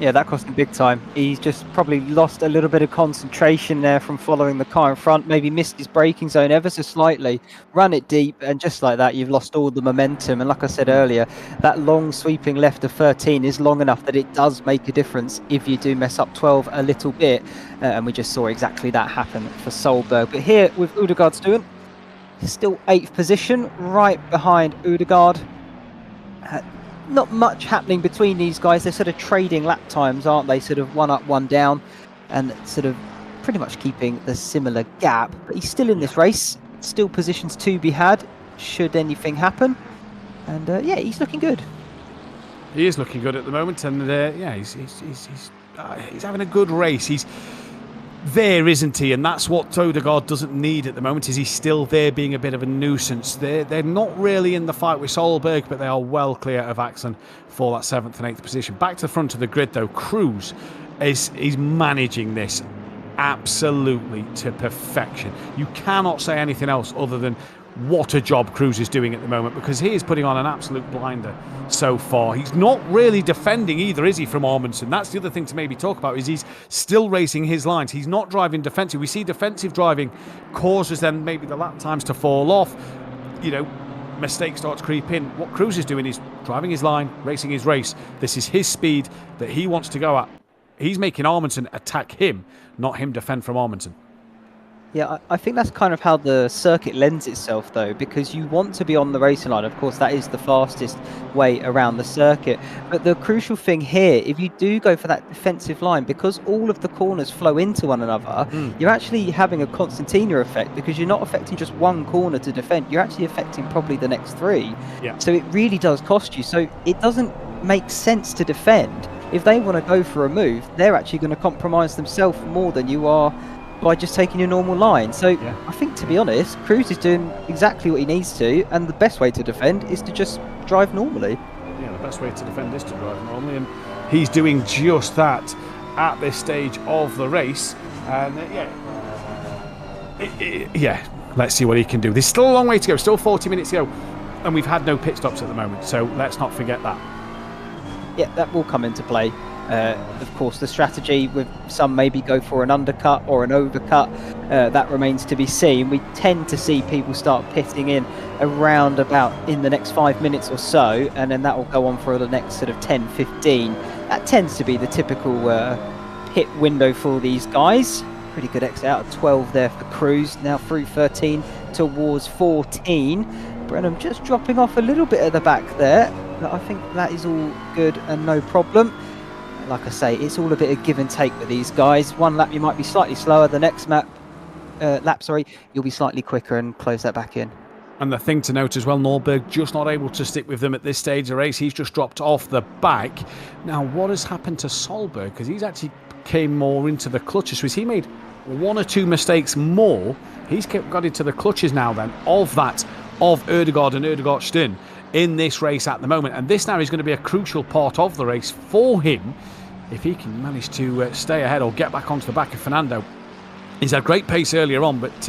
Yeah, that cost him big time. He's just probably lost a little bit of concentration there from following the car in front, maybe missed his braking zone ever so slightly, run it deep, and just like that you've lost all the momentum. And like I said earlier, that long sweeping left of 13 is long enough that it does make a difference if you do mess up 12 a little bit, and we just saw exactly that happen for Solberg. But here with Udegaard's doing, he's still 8th position, right behind Udegaard. Not much happening between these guys. They're sort of trading lap times, aren't they? Sort of one up, one down, and sort of pretty much keeping the similar gap. But he's still in this race, still positions to be had should anything happen. And yeah, he's looking good. He is looking good at the moment, and yeah, he's having a good race. He's there, isn't he? And that's what Odegaard doesn't need at the moment, is he's still there being a bit of a nuisance. They're not really in the fight with Solberg, but they are well clear of Axel for that 7th and 8th position. Back to the front of the grid though, Cruz is managing this absolutely to perfection. You cannot say anything else other than what a job Cruz is doing at the moment, because he is putting on an absolute blinder so far. He's not really defending either, is he, from Amundsen? That's the other thing to maybe talk about, is he's still racing his lines. He's not driving defensive. We see defensive driving causes then maybe the lap times to fall off. You know, mistakes start to creep in. What Cruz is doing is driving his line, racing his race. This is his speed that he wants to go at. He's making Amundsen attack him, not him defend from Amundsen. Yeah, I think that's kind of how the circuit lends itself, though, because you want to be on the racing line. Of course, that is the fastest way around the circuit. But the crucial thing here, if you do go for that defensive line, because all of the corners flow into one another, you're actually having a concertina effect, because you're not affecting just one corner to defend. You're actually affecting probably the next 3. Yeah. So it really does cost you. So it doesn't make sense to defend. If they want to go for a move, they're actually going to compromise themselves more than you are by just taking your normal line. So I think, to be honest, Cruz is doing exactly what he needs to, and the best way to defend is to just drive normally. Yeah, the best way to defend is to drive normally, and he's doing just that at this stage of the race. And let's see what he can do. There's still a long way to go, still 40 minutes to go, and we've had no pit stops at the moment, so let's not forget that. Yeah, that will come into play. Of course, the strategy with some maybe go for an undercut or an overcut, that remains to be seen. We tend to see people start pitting in around about in the next 5 minutes or so, and then that will go on for the next sort of 10, 15. That tends to be the typical pit window for these guys. Pretty good exit out of 12 there for Cruz, now through 13 towards 14. Brenham just dropping off a little bit at the back there, but I think that is all good and no problem. Like I say, it's all a bit of give and take with these guys. One lap you might be slightly slower, the next lap you'll be slightly quicker and close that back in. And the thing to note as well, Norberg just not able to stick with them at this stage of the race. He's just dropped off the back. Now, what has happened to Solberg? Because he's actually came more into the clutches. So he made one or two mistakes more. He's got into the clutches now then of Ødegaard and Ødegaard in this race at the moment. And this now is going to be a crucial part of the race for him if he can manage to stay ahead or get back onto the back of Fernando. He's had great pace earlier on, but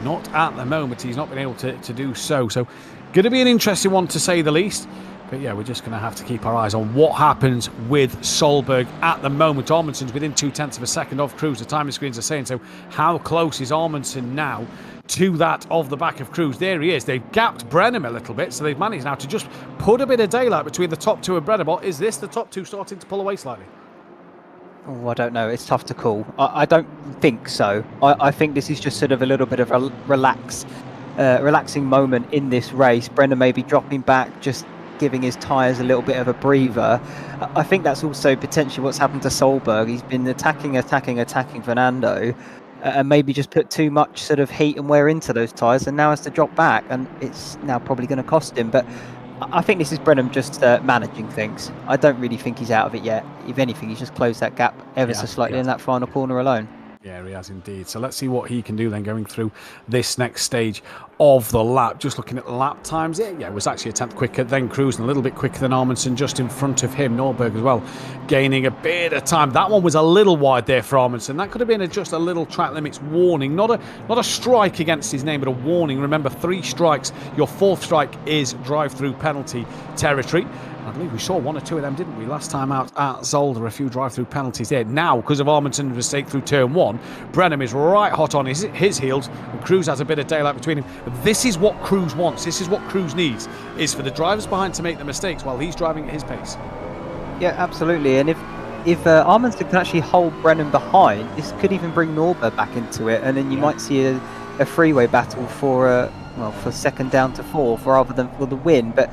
not at the moment. He's not been able to do so. So going to be an interesting one to say the least. But yeah, we're just going to have to keep our eyes on what happens with Solberg at the moment. Amundsen's within 0.2 of a second off Cruz. The timing screens are saying so. How close is Amundsen now to that of the back of Cruz? There he is. They've gapped Brenham a little bit, so they've managed now to just put a bit of daylight between the top two and Brenham. Or is this the top two starting to pull away slightly? Oh, I don't know. It's tough to call. I don't think so. I think this is just sort of a little bit of a relaxing moment in this race. Brenham may be dropping back, just giving his tyres a little bit of a breather. I think that's also potentially what's happened to Solberg. He's been attacking Fernando, and maybe just put too much sort of heat and wear into those tyres, and now has to drop back, and it's now probably going to cost him. But I think this is Brenham just managing things. I don't really think he's out of it yet. If anything, he's just closed that gap ever so slightly in that final corner alone. Yeah, he has indeed. So let's see what he can do then going through this next stage of the lap. Just looking at the lap times, it was actually a tenth quicker than Cruz and a little bit quicker than Amundsen just in front of him. Norberg as well, gaining a bit of time. That one was a little wide there for Amundsen. That could have been just a little track limits warning. Not a strike against his name, but a warning. Remember, 3 strikes. Your 4th strike is drive-through penalty territory. I believe we saw 1 or 2 of them, didn't we? Last time out at Zolder, a few drive-through penalties there. Now, because of Amundsen's mistake through turn 1, Brenham is right hot on his heels, and Cruz has a bit of daylight between him. This is what Cruz wants. This is what Cruz needs, is for the drivers behind to make the mistakes while he's driving at his pace. Yeah, absolutely. And if Amundsen can actually hold Brenham behind, this could even bring Norberg back into it, and then you might see a freeway battle for second down to 4th rather than for the win. But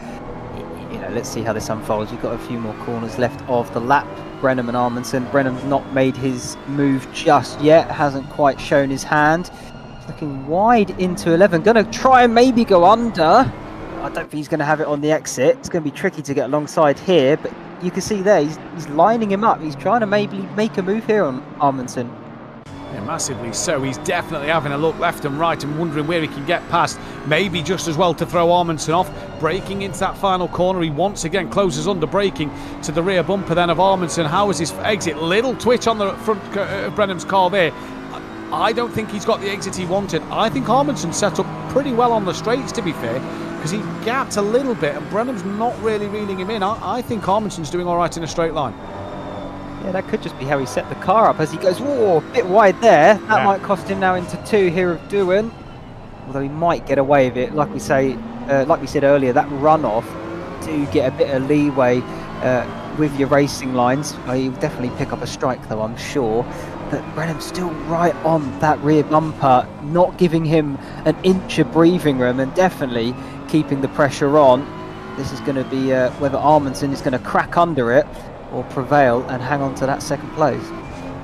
let's see how this unfolds. You've got a few more corners left of the lap. Brenham and Amundsen. Brenham's not made his move just yet. Hasn't quite shown his hand. He's looking wide into 11. Going to try and maybe go under. I don't think he's going to have it on the exit. It's going to be tricky to get alongside here. But you can see there, he's lining him up. He's trying to maybe make a move here on Amundsen. Yeah, massively so. He's definitely having a look left and right and wondering where he can get past. Maybe just as well to throw Amundsen off. Braking into that final corner. He once again closes under, braking to the rear bumper then of Amundsen. How is his exit? Little twitch on the front of Brenham's car there. I don't think he's got the exit he wanted. I think Amundsen set up pretty well on the straights, to be fair, because he gapped a little bit and Brenham's not really reeling him in. I think Amundsen's doing all right in a straight line. Yeah, that could just be how he set the car up as he goes, whoa, a bit wide there. That might cost him now into 2 here of Doohan. Although he might get away with it. Like we said earlier, that runoff do get a bit of leeway with your racing lines. He'll definitely pick up a strike though, I'm sure. But Brenham's still right on that rear bumper, not giving him an inch of breathing room and definitely keeping the pressure on. This is going to be whether Amundsen is going to crack under it or prevail and hang on to that second place.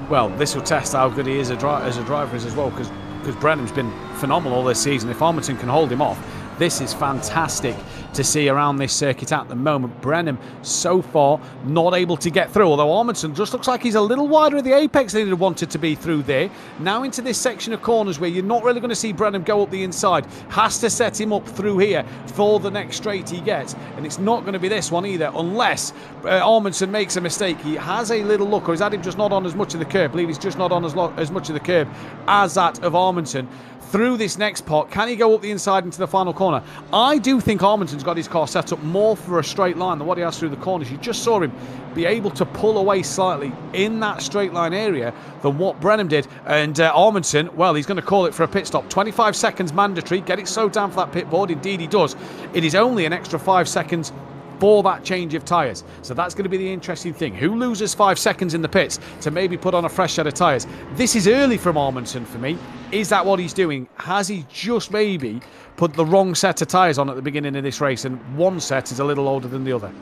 Well, this will test how good he is as a driver as well, because Brenham's been phenomenal all this season. If Amundsen can hold him off, this is fantastic to see around this circuit at the moment. Brennan, so far, not able to get through, although Amundsen just looks like he's a little wider at the apex than he wanted to be through there. Now into this section of corners where you're not really going to see Brennan go up the inside. Has to set him up through here for the next straight he gets, and it's not going to be this one either, unless Amundsen makes a mistake. He has a little look, or is Adam just not on as much of the curb? I believe he's just not on as much of the curb as that of Amundsen. Through this next pot, can he go up the inside into the final corner? I do think Amundsen's got his car set up more for a straight line than what he has through the corners. You just saw him be able to pull away slightly in that straight line area than what Brennan did. And Amundsen, well, he's going to call it for a pit stop. 25 seconds mandatory. Get it slowed down for that pit board. Indeed he does. It is only an extra 5 seconds for that change of tyres. So that's going to be the interesting thing. Who loses 5 seconds in the pits to maybe put on a fresh set of tyres? This is early from Amundsen for me. Is that what he's doing? Has he just maybe put the wrong set of tyres on at the beginning of this race, and one set is a little older than the other?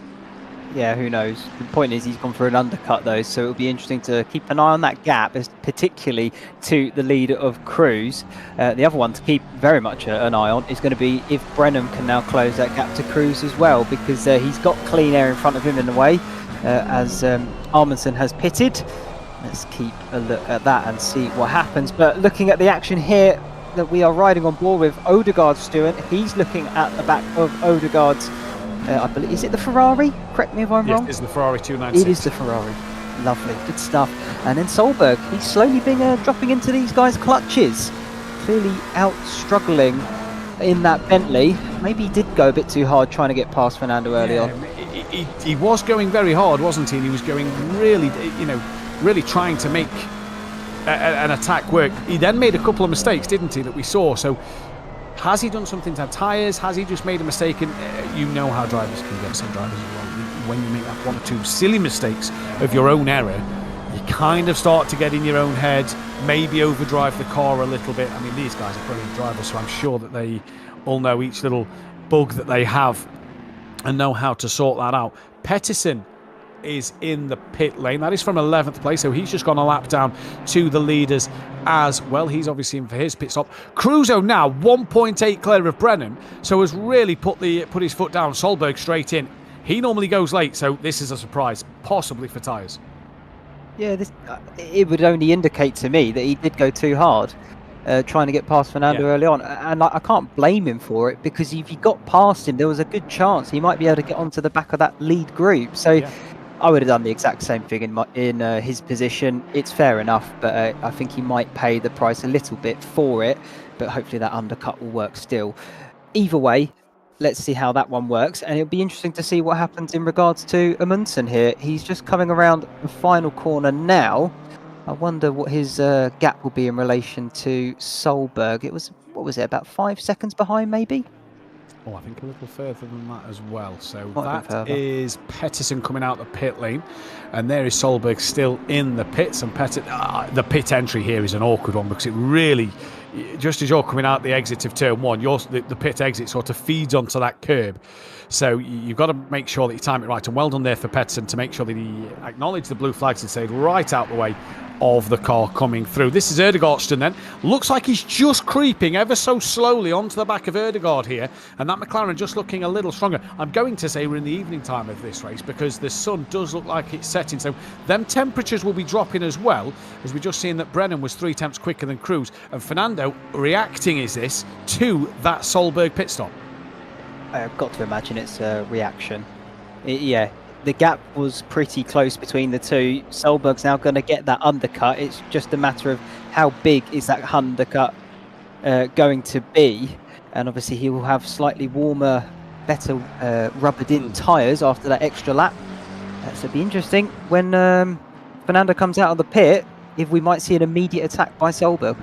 Yeah, who knows? The point is he's gone for an undercut though, so it'll be interesting to keep an eye on that gap, particularly to the leader of Cruz. The other one to keep very much an eye on is going to be if Brennan can now close that gap to Cruz as well, because he's got clean air in front of him in a way, as Amundsen has pitted. Let's keep a look at that and see what happens. But looking at the action here that we are riding on board with, Odegaard, Stuart, he's looking at the back of Odegaard's I believe, is it the Ferrari? Correct me if I'm wrong. Yes, it's the Ferrari 296. It is the Ferrari. Lovely, good stuff. And then Solberg, he's slowly being dropping into these guys' clutches. Clearly out struggling in that Bentley. Maybe he did go a bit too hard trying to get past Fernando early on. He was going very hard, wasn't he? And he was going really, really trying to make an attack work. He then made a couple of mistakes, didn't he, that we saw. So has he done something to have tyres? Has he just made a mistake? And you know how drivers can get, some drivers as well. When you make that one or two silly mistakes of your own error, you kind of start to get in your own head, maybe overdrive the car a little bit. I mean, these guys are brilliant drivers, so I'm sure that they all know each little bug that they have and know how to sort that out. Peterson is in the pit lane. That is from 11th place, so he's just gone a lap down to the leaders as well. He's obviously in for his pit stop. Cruzo now 1.8 clear of Brennan, so has really put his foot down. Solberg straight in. He normally goes late, so this is a surprise, possibly for tyres. Yeah, it would only indicate to me that he did go too hard, trying to get past Fernando early on. And I can't blame him for it, because if he got past him, there was a good chance he might be able to get onto the back of that lead group. So I would have done the exact same thing in his position. It's fair enough, but I think he might pay the price a little bit for it, but hopefully that undercut will work still. Either way, let's see how that one works, and it'll be interesting to see what happens in regards to Amundsen here. He's just coming around the final corner now. I wonder what his gap will be in relation to Solberg. It was, what was it, about 5 seconds behind maybe? Oh, I think a little further than that as well. So that is Peterson coming out the pit lane. And there is Solberg still in the pits. And the pit entry here is an awkward one, because it really, just as you're coming out the exit of turn one, the pit exit sort of feeds onto that curb. So you've got to make sure that you time it right. And well done there for Peterson to make sure that he acknowledged the blue flags and stayed right out the way of the car coming through. This is Erdegaardsten then. Looks like he's just creeping ever so slowly onto the back of Erdegaard here, and that McLaren just looking a little stronger. I'm going to say we're in the evening time of this race, because the sun does look like it's setting, so them temperatures will be dropping as well, as we're just seeing that Brennan was 3 tenths quicker than Cruz, and Fernando reacting to that Solberg pit stop. I've got to imagine it's a reaction. The gap was pretty close between the two. Solberg's now going to get that undercut. It's just a matter of how big is that undercut going to be. And obviously he will have slightly warmer, better rubbered in tyres after that extra lap. So it'll be interesting when Fernando comes out of the pit, if we might see an immediate attack by Solberg.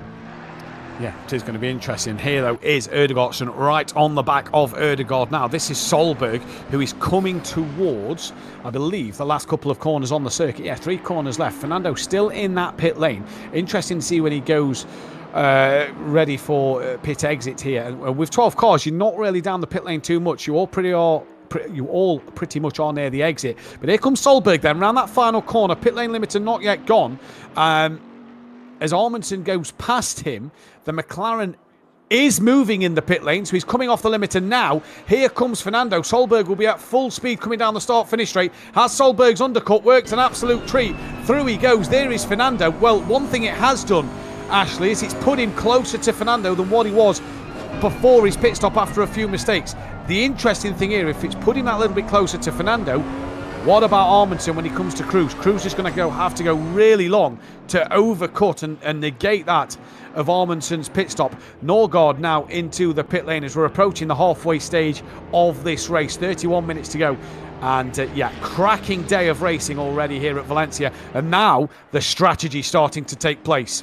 Yeah, it is going to be interesting. Here, though, is Erdegaardsten right on the back of Erdegaard now. This is Solberg, who is coming towards, I believe, the last couple of corners on the circuit. Yeah, 3 corners left. Fernando still in that pit lane. Interesting to see when he goes ready for pit exit here. And with 12 cars, you're not really down the pit lane too much. You all pretty much are near the exit. But here comes Solberg then, around that final corner. Pit lane limiter not yet gone. As Amundsen goes past him, the McLaren is moving in the pit lane, so he's coming off the limiter now. Here comes Fernando. Solberg will be at full speed coming down the start-finish straight. Has Solberg's undercut worked an absolute treat? Through he goes. There is Fernando. Well, one thing it has done, Ashley, is it's put him closer to Fernando than what he was before his pit stop after a few mistakes. The interesting thing here, if it's put him that little bit closer to Fernando, what about Amundsen when he comes to Cruz? Cruz is going to have to go really long to overcut and negate that of Amundsen's pit stop. Norgard now into the pit lane as we're approaching the halfway stage of this race. 31 minutes to go. And yeah, cracking day of racing already here at Valencia. And now the strategy starting to take place.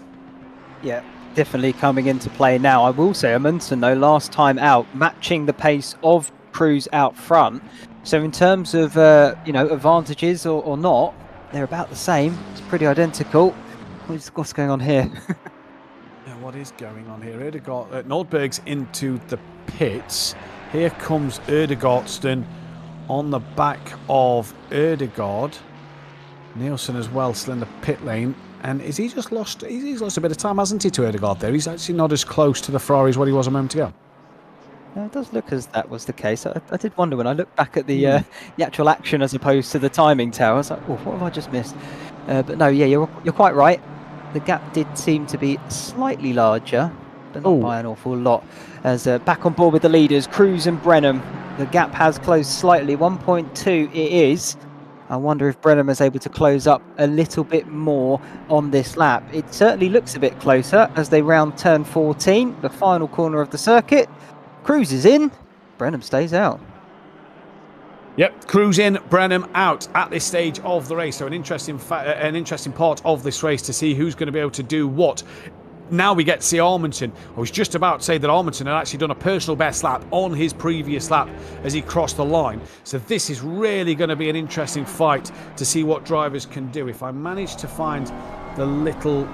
Yeah, definitely coming into play now. I will say Amundsen, though, last time out, matching the pace of Cruz out front. So in terms of, advantages or not, they're about the same. It's pretty identical. What's going on here? Yeah, what is going on here? Nordberg's into the pits. Here comes Erdegaardsten on the back of Erdegaard. Nielsen as well, still in the pit lane. And is he just lost? He's lost a bit of time, hasn't he, to Erdegaard there? He's actually not as close to the Ferrari as what he was a moment ago. No, it does look as that was the case. I did wonder when I looked back at the actual action as opposed to the timing tower. I was like, oh, what have I just missed? But no, yeah, you're quite right. The gap did seem to be slightly larger, but not by an awful lot. As back on board with the leaders, Cruz and Brenham. The gap has closed slightly, 1.2 it is. I wonder if Brenham is able to close up a little bit more on this lap. It certainly looks a bit closer as they round turn 14, the final corner of the circuit. Cruz is in, Brenham stays out. Yep, Cruz in, Brenham out at this stage of the race. So an interesting part of this race to see who's going to be able to do what. Now we get to see Amundsen. I was just about to say that Amundsen had actually done a personal best lap on his previous lap as he crossed the line. So this is really going to be an interesting fight to see what drivers can do. If I manage to find the little...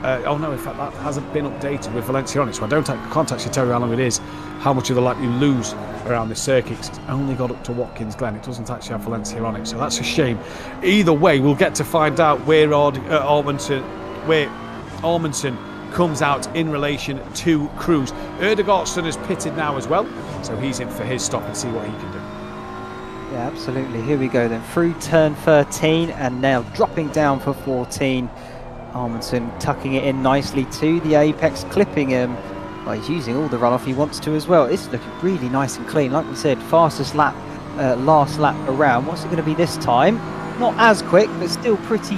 oh no, in fact that hasn't been updated with Valencia on it, so I can't actually tell you how long it is, how much of the lap you lose around the circuit. It's only got up to Watkins Glen. It doesn't actually have Valencia on it, so that's a shame. Either way, we'll get to find out where Amundsen comes out in relation to Cruz. Erdegaardsten has pitted now as well, so he's in for his stop and see what he can do. Yeah, absolutely. Here we go then, through turn 13 and now dropping down for 14. Amundsen tucking it in nicely to the apex, clipping him. Well, he's using all the runoff he wants to as well. It's looking really nice and clean. Like we said, fastest lap, last lap around. What's it going to be this time? Not as quick, but still pretty,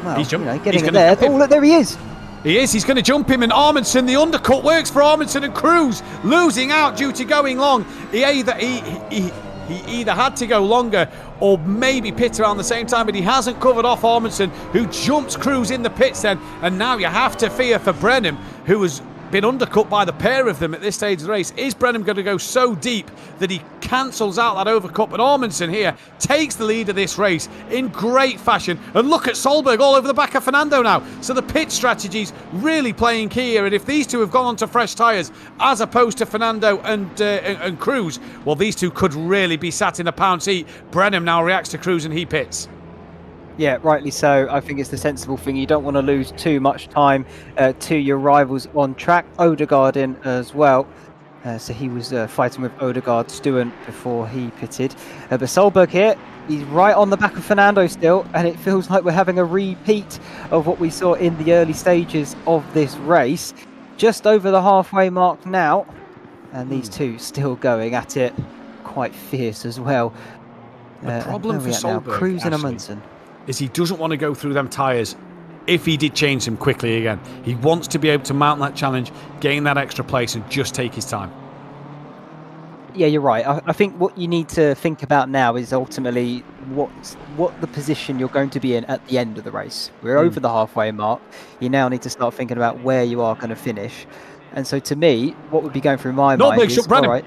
well, getting it there. Oh, look, there he is. He is. He's going to jump him, and Amundsen, the undercut works for Amundsen, and Cruz losing out due to going long. He either had to go longer or maybe pit around the same time, but he hasn't covered off Amundsen, who jumps Cruz in the pits then, and now you have to fear for Brenham, who has been undercut by the pair of them at this stage of the race. Is Brenham going to go so deep that he cancels out that overcut? But Amundsen here takes the lead of this race in great fashion. And look at Solberg all over the back of Fernando now. So the pit strategy's really playing key here. And if these two have gone onto fresh tyres as opposed to Fernando and Cruz, well, these two could really be sat in a pound seat. Brenham now reacts to Cruz and he pits. Yeah, rightly so. I think it's the sensible thing. You don't want to lose too much time to your rivals on track. Odegaard in as well. So he was fighting with Odegaard Stewart before he pitted. But Solberg here, he's right on the back of Fernando still. And it feels like we're having a repeat of what we saw in the early stages of this race. Just over the halfway mark now. And these two still going at it quite fierce as well. The problem for Solberg, Cruz and Amundsen, is he doesn't want to go through them tyres if he did change them quickly again. He wants to be able to mount that challenge, gain that extra place and just take his time. Yeah, you're right. I think what you need to think about now is ultimately what the position you're going to be in at the end of the race. We're over the halfway mark. You now need to start thinking about where you are going to finish. And so to me, what would be going through my mind is... Brenham. All right.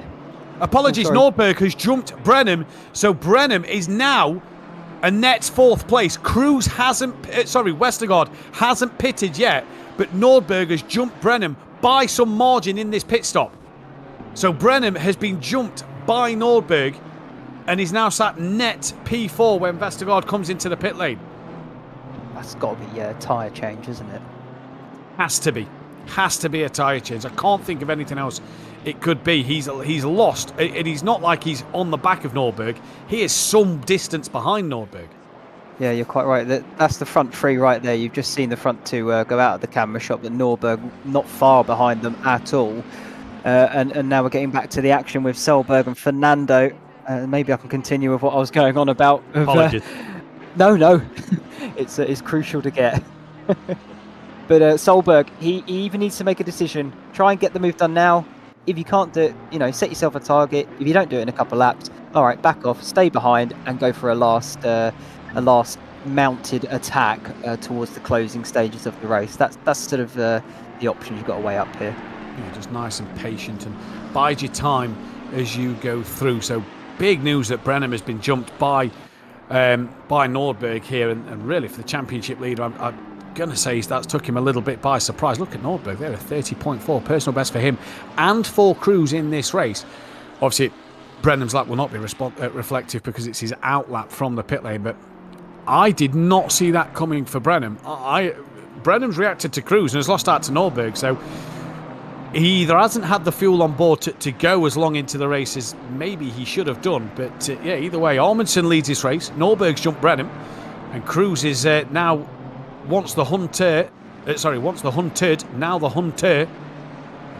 Apologies, Nordberg has jumped Brenham. So Brenham is now... a net fourth place. Cruz Westergaard hasn't pitted yet, but Nordberg has jumped Brenham by some margin in this pit stop. So Brenham has been jumped by Nordberg and is now sat net P4 when Westergaard comes into the pit lane. That's got to be a tyre change, isn't it? Has to be. Has to be a tyre change. I can't think of anything else it could be. He's lost. And he's not like he's on the back of Nordberg. He is some distance behind Nordberg. Yeah, you're quite right. That's the front three right there. You've just seen the front two go out of the camera shot, but Nordberg not far behind them at all. And now we're getting back to the action with Solberg and Fernando. Maybe I can continue with what I was going on about. Apologies. No. It's crucial to get. But Solberg, he even needs to make a decision. Try and get the move done now. If you can't do it, set yourself a target. If you don't do it in a couple of laps, all right, back off, stay behind, and go for a last mounted attack towards the closing stages of the race. That's sort of the options you've got to weigh up here. Yeah, just nice and patient and bide your time as you go through. So big news that Brenham has been jumped by Nordberg here, and really for the championship leader, I'm going to say that's took him a little bit by surprise. Look at Nordberg there, a 30.4 personal best for him and for Cruz in this race. Obviously, Brenham's lap will not be reflective because it's his out lap from the pit lane, but I did not see that coming for Brenham. Brenham's reacted to Cruz and has lost out to Nordberg, so he either hasn't had the fuel on board to go as long into the race as maybe he should have done. But yeah, either way, Amundsen leads this race. Nordberg's jumped Brenham, and Cruz is now once the hunted, now the hunter.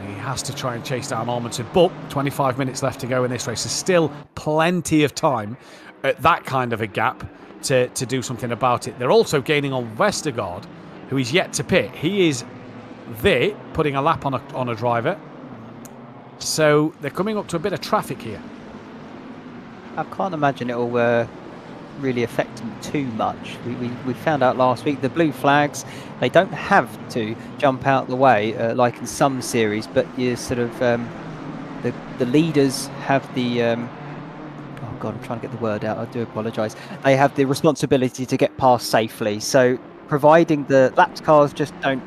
He has to try and chase down Amundsen, but 25 minutes left to go in this race. There's still plenty of time at that kind of a gap to do something about it. They're also gaining on Vestergaard, who is yet to pit. He is there putting a lap on a driver, so they're coming up to a bit of traffic here. I can't imagine it will really affect them too much. We found out last week the blue flags, they don't have to jump out the way like in some series, but you sort of the leaders have the oh god, I'm trying to get the word out, I do apologise. They have the responsibility to get past safely, so providing the lapped cars just don't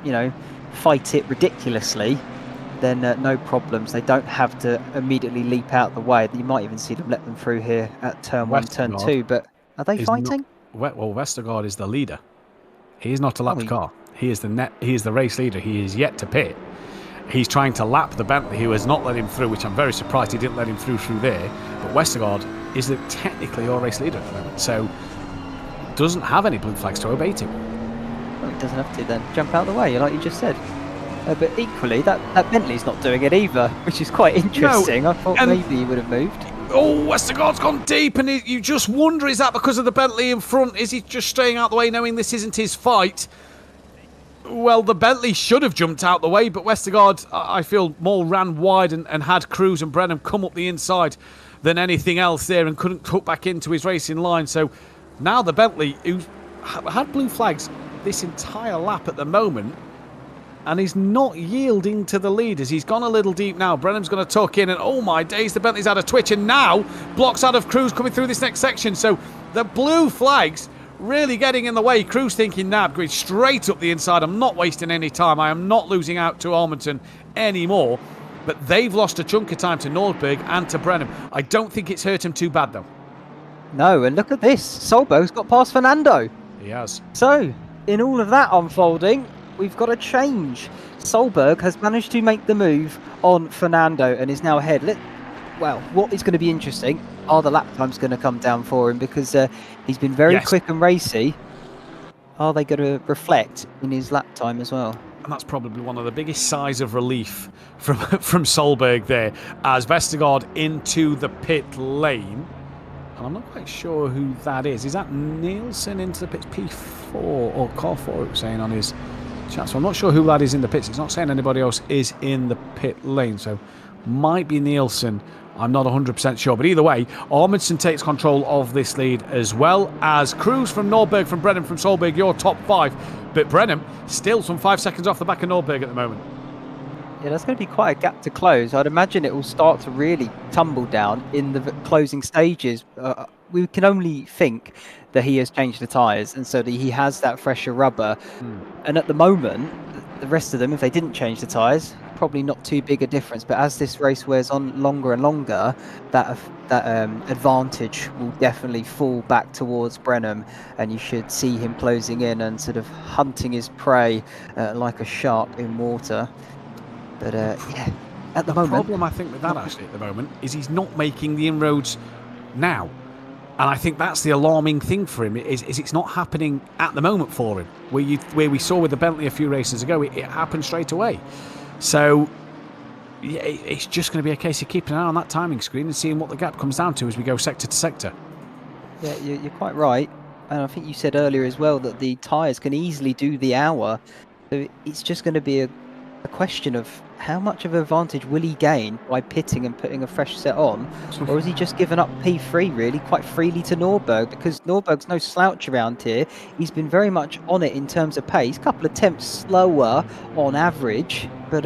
fight it ridiculously, then no problems. They don't have to immediately leap out the way. You might even see them let them through here at turn 1, turn 2, but are they fighting? Well, Vestergaard is the leader. He is not a lapped car. He is the race leader. He is yet to pit. He's trying to lap the Bentley, who has not let him through, which I'm very surprised he didn't let him through there. But Vestergaard is technically your race leader at the moment, so doesn't have any blue flags to obey to. Well, he doesn't have to then jump out of the way, like you just said. But equally, that Bentley's not doing it either, which is quite interesting. I thought maybe he would have moved. Oh, Vestergaard's gone deep, and you just wonder, is that because of the Bentley in front? Is he just staying out the way, knowing this isn't his fight? Well, the Bentley should have jumped out the way, but Vestergaard, I feel, more ran wide and had Cruz and Brenham come up the inside than anything else there, and couldn't hook back into his racing line. So now the Bentley, who had blue flags this entire lap at the moment, and he's not yielding to the leaders. He's gone a little deep now. Brenham's going to tuck in, and oh my days, the Bentley's had a twitch, and now blocks out of Cruz coming through this next section. So the blue flags really getting in the way. Cruz thinking, nah, I'm going straight up the inside. I'm not wasting any time. I am not losing out to Amundsen anymore. But they've lost a chunk of time to Nordberg and to Brenham. I don't think it's hurt him too bad, though. No, and look at this. Solberg's got past Fernando. He has. So, in all of that unfolding, we've got a change. Solberg has managed to make the move on Fernando and is now ahead. Well, what is going to be interesting are the lap times going to come down for him, because he's been very quick and racy. Are they going to reflect in his lap time as well? And that's probably one of the biggest sighs of relief from Solberg there, as Vestergaard into the pit lane. And I'm not quite sure who that is. Is that Nielsen into the pits? P4 or car 4, it was saying on his chat. So I'm not sure who that is in the pits. It's not saying anybody else is in the pit lane. So might be Nielsen. I'm not 100% sure. But either way, Amundsen takes control of this lead, as well as Cruz from Nordberg, from Brenham, from Solberg, your top 5. But Brenham still some 5 seconds off the back of Nordberg at the moment. Yeah, that's going to be quite a gap to close. I'd imagine it will start to really tumble down in the closing stages. We can only think that he has changed the tyres, and so that he has that fresher rubber. And at the moment, the rest of them, if they didn't change the tyres, probably not too big a difference. But as this race wears on longer and longer, that advantage will definitely fall back towards Brenham, and you should see him closing in and sort of hunting his prey like a shark in water. But yeah, at the moment, problem I think with that actually at the moment is he's not making the inroads now. And I think that's the alarming thing for him, is it's not happening at the moment for him. Where we saw with the Bentley a few races ago, it happened straight away. So yeah, it's just going to be a case of keeping an eye on that timing screen and seeing what the gap comes down to as we go sector to sector. Yeah, you're quite right. And I think you said earlier as well that the tyres can easily do the hour. So it's just going to be a question of how much of an advantage will he gain by pitting and putting a fresh set on, or is he just given up P3 really quite freely to Norberg? Because Norberg's no slouch around here. He's been very much on it in terms of pace, a couple of tenths slower on average, but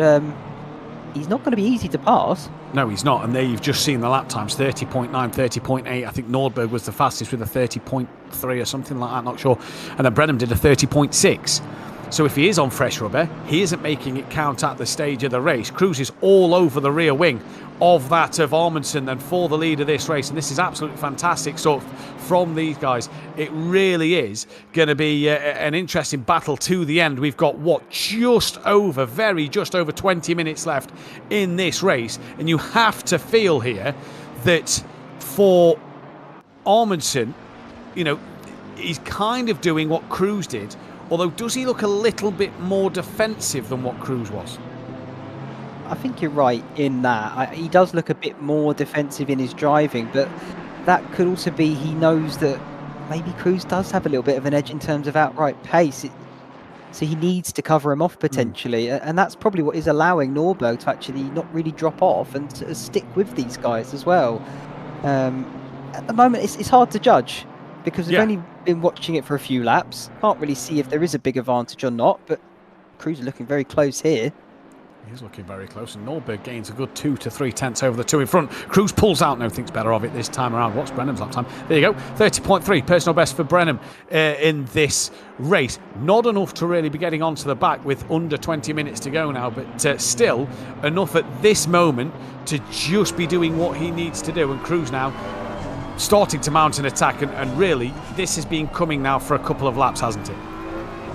he's not going to be easy to pass. No, he's not. And there you've just seen the lap times, 30.9, 30.8. I think Nordberg was the fastest with a 30.3 or something like that, not sure. And then Brenham did a 30.6. So if he is on fresh rubber, he isn't making it count at the stage of the race. Cruz is all over the rear wing of that of Amundsen then for the lead of this race. And this is absolutely fantastic stuff from these guys. It really is going to be an interesting battle to the end. We've got, just over 20 minutes left in this race. And you have to feel here that for Amundsen, he's kind of doing what Cruz did. Although, does he look a little bit more defensive than what Cruz was? I think you're right in that. He does look a bit more defensive in his driving, but that could also be he knows that maybe Cruz does have a little bit of an edge in terms of outright pace. So he needs to cover him off potentially. And that's probably what is allowing Norberg to actually not really drop off and to stick with these guys as well. At the moment, it's hard to judge, because we've only been watching it for a few laps. Can't really see if there is a big advantage or not, but Cruz is looking very close here. He's looking very close, and Norberg gains a good 2 to 3 tenths over the two in front. Cruz pulls out, no, thinks better of it this time around. What's Brenham's lap time? There you go, 30.3, personal best for Brenham in this race. Not enough to really be getting onto the back with under 20 minutes to go now, but still enough at this moment to just be doing what he needs to do. And Cruz now starting to mount an attack, and really this has been coming now for a couple of laps, hasn't it?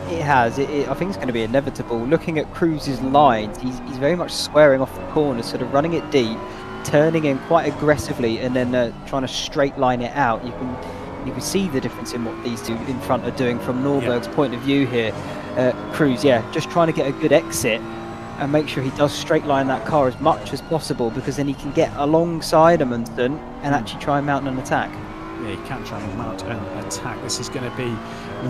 It has. I think it's going to be inevitable. Looking at Cruz's lines, he's very much squaring off the corner, sort of running it deep, turning in quite aggressively, and then trying to straight line it out. You can see the difference in what these two in front are doing from Norberg's point of view here. Cruz, just trying to get a good exit and make sure he does straight line that car as much as possible, because then he can get alongside Amundsen and actually try and mount an attack. Yeah, he can try and mount an attack. This is going to be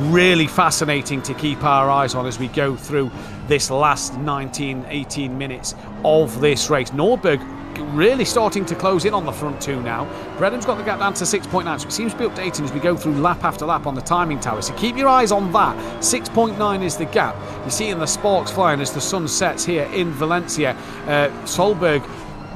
really fascinating to keep our eyes on as we go through this last 19-18 minutes of this race. Norberg really starting to close in on the front two now. Brenham's got the gap down to 6.9, so it seems to be updating as we go through lap after lap on the timing tower. So keep your eyes on that. 6.9 is the gap. You're seeing the sparks flying as the sun sets here in Valencia. Solberg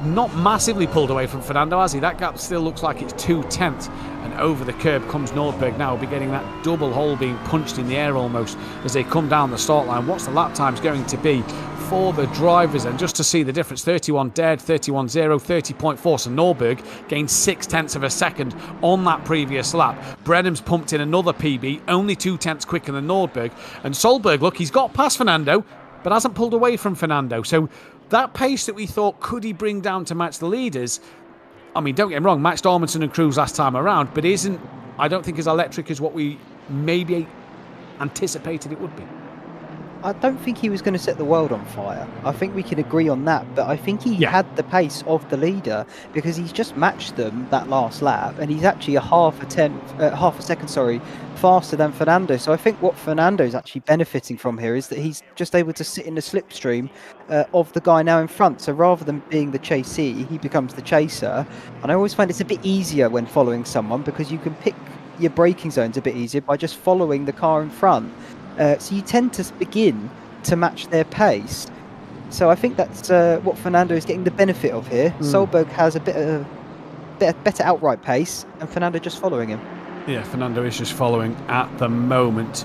not massively pulled away from Fernando, has he? That gap still looks like it's 2 tenths. And over the curb comes Nordberg now. We'll be getting that double hole being punched in the air almost as they come down the start line. What's the lap times going to be for the drivers? And just to see the difference, 31 dead, 31.0, 30.4. So Nordberg gained 6 tenths of a second on that previous lap. Brenham's pumped in another PB, only 2 tenths quicker than Nordberg. And Solberg, look, he's got past Fernando, but hasn't pulled away from Fernando. So that pace that we thought could he bring down to match the leaders, I mean, don't get me wrong, matched Amundsen and Cruz last time around, but I don't think as electric as what we maybe anticipated it would be. I don't think he was going to set the world on fire. I think we can agree on that, but I think he had the pace of the leader, because he's just matched them that last lap, and he's actually a half a second, faster than Fernando. So I think what Fernando's actually benefiting from here is that he's just able to sit in the slipstream of the guy now in front. So rather than being the chasee, he becomes the chaser. And I always find it's a bit easier when following someone, because you can pick your braking zones a bit easier by just following the car in front. So you tend to begin to match their pace. So I think that's what Fernando is getting the benefit of here. Solberg has a better outright pace, and Fernando just following him. Yeah, Fernando is just following at the moment.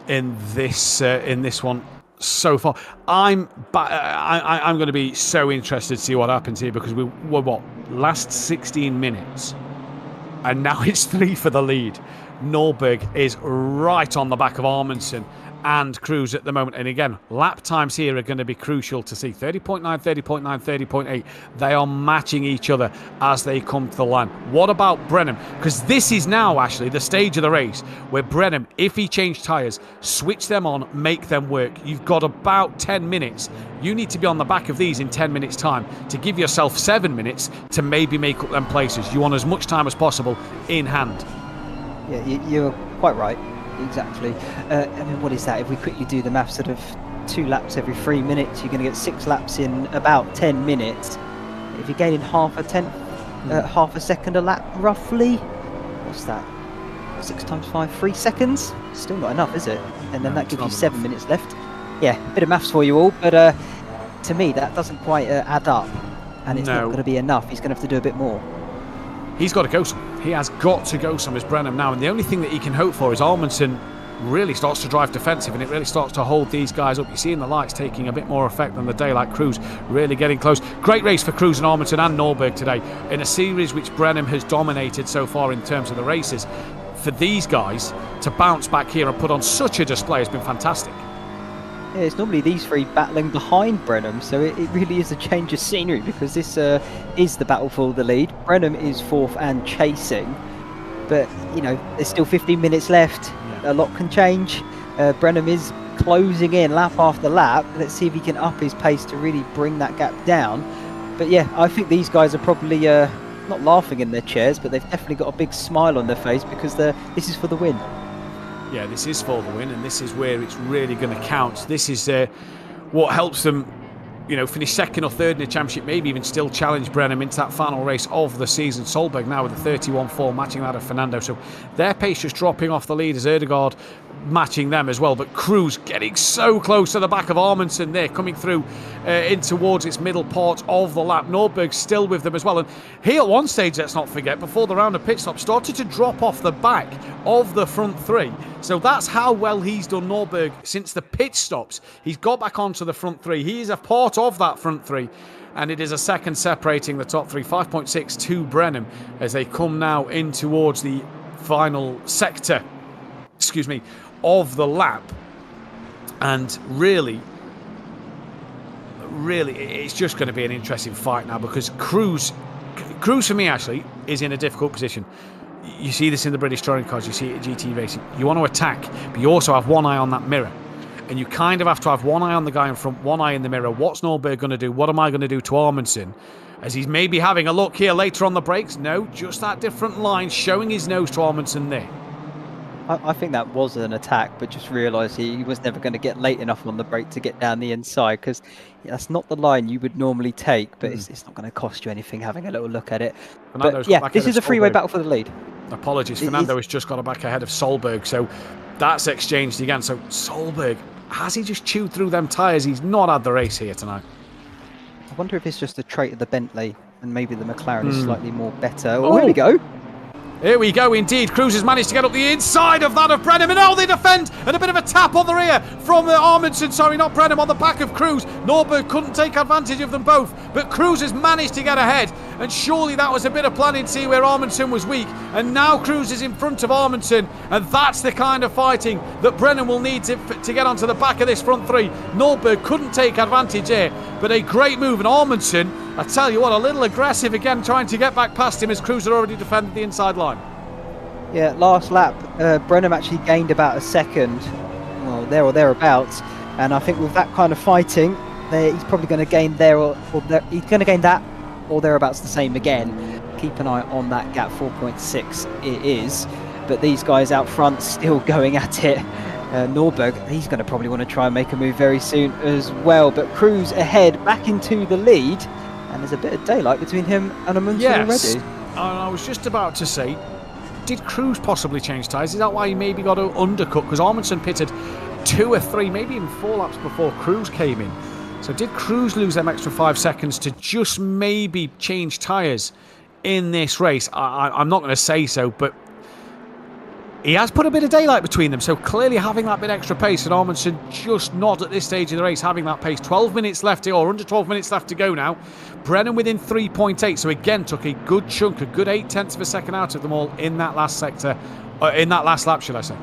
in this one so far. I'm going to be so interested to see what happens here, because we're last 16 minutes, and now it's 3 for the lead. Norberg is right on the back of Amundsen and Cruz at the moment. And again, lap times here are going to be crucial to see. 30.9, 30.9, 30.8. They are matching each other as they come to the line. What about Brenham? Because this is now actually the stage of the race where Brenham, if he changed tyres, switch them on, make them work. You've got about 10 minutes. You need to be on the back of these in 10 minutes time to give yourself 7 minutes to maybe make up them places. You want as much time as possible in hand. Yeah, you're quite right. Exactly. I mean, what is that? If we quickly do the maths, sort of 2 laps every 3 minutes, you're going to get 6 laps in about 10 minutes. If you're gaining half a second a lap, roughly, what's that? 6 times 5, 3 seconds? Still not enough, is it? And then that gives you 7 minutes left. Yeah, a bit of maths for you all, but to me, that doesn't quite add up. And it's not going to be enough. He's going to have to do a bit more. He's got to go some. He has got to go some as Brenham now. And the only thing that he can hope for is Amundsen really starts to drive defensive, and it really starts to hold these guys up. You're seeing the lights taking a bit more effect than the daylight. Cruz really getting close. Great race for Cruz and Amundsen and Norberg today in a series which Brenham has dominated so far in terms of the races. For these guys to bounce back here and put on such a display has been fantastic. Yeah, it's normally these 3 battling behind Brenham, so it really is a change of scenery, because this is the battle for the lead. Brenham is 4th and chasing, but you know, there's still 15 minutes left. A lot can change. Brenham is closing in lap after lap. Let's see if he can up his pace to really bring that gap down. But yeah, I think these guys are probably not laughing in their chairs, but they've definitely got a big smile on their face, because this is for the win. Yeah, this is for the win, and this is where it's really going to count. This is what helps them, finish 2nd or 3rd in the championship, maybe even still challenge Brenham into that final race of the season. Solberg now with a 31.4, matching that of Fernando. So their pace just dropping off the lead as Erdegaard matching them as well. But Cruz getting so close to the back of Amundsen there, coming through in towards its middle part of the lap. Norberg still with them as well. And he at one stage, let's not forget, before the round of pit stop, started to drop off the back of the front 3. So that's how well he's done, Norberg, since the pit stops. He's got back onto the front 3. He is a part of that front 3. And it is a second separating the top 3, 5.6 to Brenham, as they come now in towards the final sector, of the lap. And really, it's just going to be an interesting fight now, because Cruz for me actually is in a difficult position. You see this in the British touring cars, you see it at GT racing. You want to attack, but you also have one eye on that mirror. And you kind of have to have one eye on the guy in front, one eye in the mirror. What's Norberg going to do? What am I going to do to Amundsen? As he's maybe having a look here later on the brakes. No, just that different line showing his nose to Amundsen there. I think that was an attack, but just realised he was never going to get late enough on the brake to get down the inside, because that's not the line you would normally take, but it's not going to cost you anything having a little look at it. But yeah, this is a freeway battle for the lead. Apologies, Fernando has just got back ahead of Solberg, so that's exchanged again. So Solberg, has he just chewed through them tyres? He's not had the race here tonight. I wonder if it's just a trait of the Bentley, and maybe the McLaren is slightly more better. Oh, here we go. Here we go indeed. Cruz has managed to get up the inside of that of Brenham, and now they defend, and a bit of a tap on the rear from Amundsen, not Brenham, on the back of Cruz. Norberg couldn't take advantage of them both, but Cruz has managed to get ahead, and surely that was a bit of planning to see where Amundsen was weak, and now Cruz is in front of Amundsen, and that's the kind of fighting that Brenham will need to get onto the back of this front 3. Norberg couldn't take advantage here, but a great move, and Amundsen, I tell you what, a little aggressive again, trying to get back past him as Cruz had already defended the inside line. Yeah, last lap, Brenham actually gained about a second, well, there or thereabouts, and I think with that kind of fighting, he's probably going to gain he's going to gain that or thereabouts the same again. Keep an eye on that gap, 4.6 it is, but these guys out front still going at it. Norberg, he's going to probably want to try and make a move very soon as well, but Cruz ahead, back into the lead, and there's a bit of daylight between him and Amundsen already. I was just about to say, did Cruz possibly change tyres? Is that why he maybe got to undercut? Because Amundsen pitted 2 or 3, maybe even 4 laps before Cruz came in. So did Cruz lose them extra 5 seconds to just maybe change tyres in this race? I'm not going to say so, but He has put a bit of daylight between them, so clearly having that bit extra pace, and Amundsen just not at this stage of the race having that pace. 12 minutes left here, or under 12 minutes left to go now. Brennan within 3.8, so again took a good chunk, a good 0.8 of a second out of them all in that last sector, in that last lap, should I say.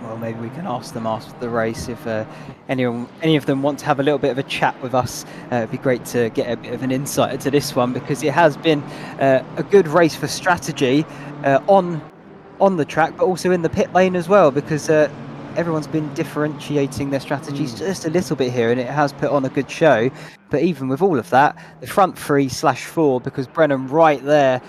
Well, maybe we can ask them after the race if any of them want to have a little bit of a chat with us. It'd be great to get a bit of an insight into this one, because it has been a good race for strategy on the track, but also in the pit lane as well, because everyone's been differentiating their strategies just a little bit here, and it has put on a good show. But even with all of that, the front 3/4, because Brennan right there,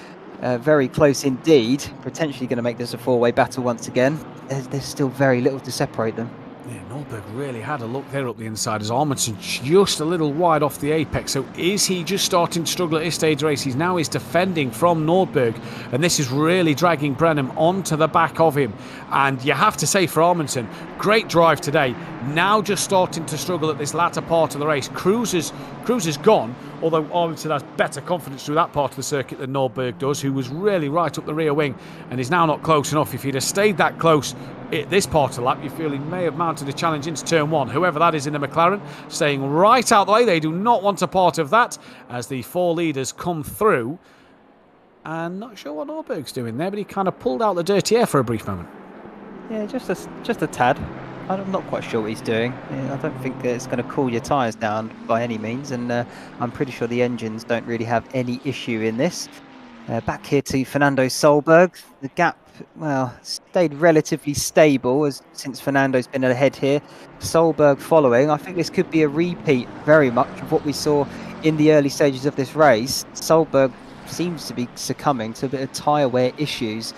very close indeed, potentially going to make this a four-way battle once again. There's still very little to separate them. Yeah, Nordberg really had a look there up the inside as Amundsen just a little wide off the apex. So is he just starting to struggle at this stage of the race? He's now defending from Nordberg, and this is really dragging Brennan onto the back of him. And you have to say for Amundsen, great drive today. Now just starting to struggle at this latter part of the race. Cruz is gone, although Amundsen has better confidence through that part of the circuit than Nordberg does, who was really right up the rear wing and is now not close enough. If he'd have stayed that close at this part of the lap, you feel he may have mounted a challenge into turn one. Whoever that is in the McLaren, staying right out the way. They do not want a part of that as the four leaders come through. And not sure what Nordberg's doing there, but he kind of pulled out the dirty air for a brief moment. Yeah, just a tad. I'm not quite sure what he's doing. I don't think it's going to cool your tyres down by any means, and I'm pretty sure the engines don't really have any issue in this. Back here to Fernando Solberg. The gap, well, stayed relatively stable since Fernando's been ahead here. Solberg following. I think this could be a repeat very much of what we saw in the early stages of this race. Solberg seems to be succumbing to a bit of tyre wear issues,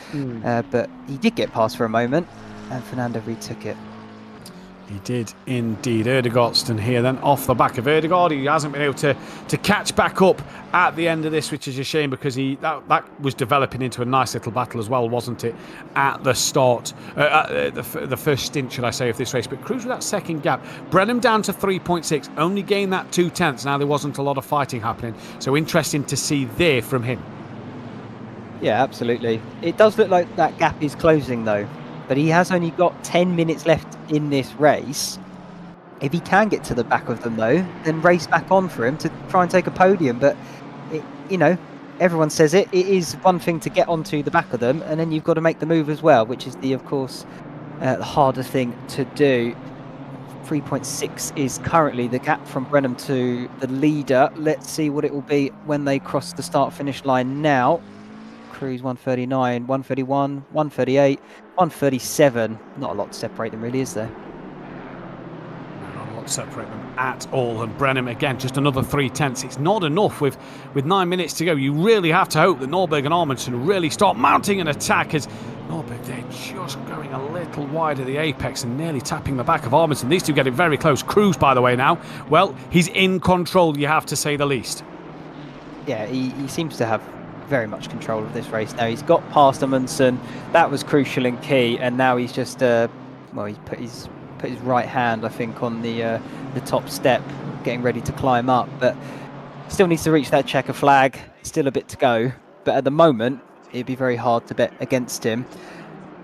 but he did get past for a moment, and Fernando retook it. He did indeed. Erdegaard's here then off the back of Erdegaard. He hasn't been able to catch back up at the end of this, which is a shame, because that was developing into a nice little battle as well, wasn't it, at the start, the first stint, should I say, of this race. But Cruz with that second gap. Brenham down to 3.6, only gained that 0.2. Now there wasn't a lot of fighting happening, so interesting to see there from him. Yeah, absolutely. It does look like that gap is closing though. But he has only got 10 minutes left in this race. If he can get to the back of them, though, then race back on for him to try and take a podium. But, everyone says it. It is one thing to get onto the back of them, and then you've got to make the move as well, which is, of course, the harder thing to do. 3.6 is currently the gap from Brenham to the leader. Let's see what it will be when they cross the start-finish line now. Cruz 139, 131, 138, 137. Not a lot to separate them, really, is there? Not a lot to separate them at all. And Brenham again, just another 0.3. It's not enough with 9 minutes to go. You really have to hope that Nordberg and Amundsen really start mounting an attack, as Nordberg, they're just going a little wide of the apex and nearly tapping the back of Amundsen. These two getting very close. Cruz, by the way, now, well, he's in control, you have to say the least. Yeah, he seems to have very much control of this race now. He's got past Amundsen. That was crucial and key, and now he's just he's put his right hand, I think, on the top step, getting ready to climb up, but still needs to reach that checker flag. Still a bit to go, but at the moment it'd be very hard to bet against him,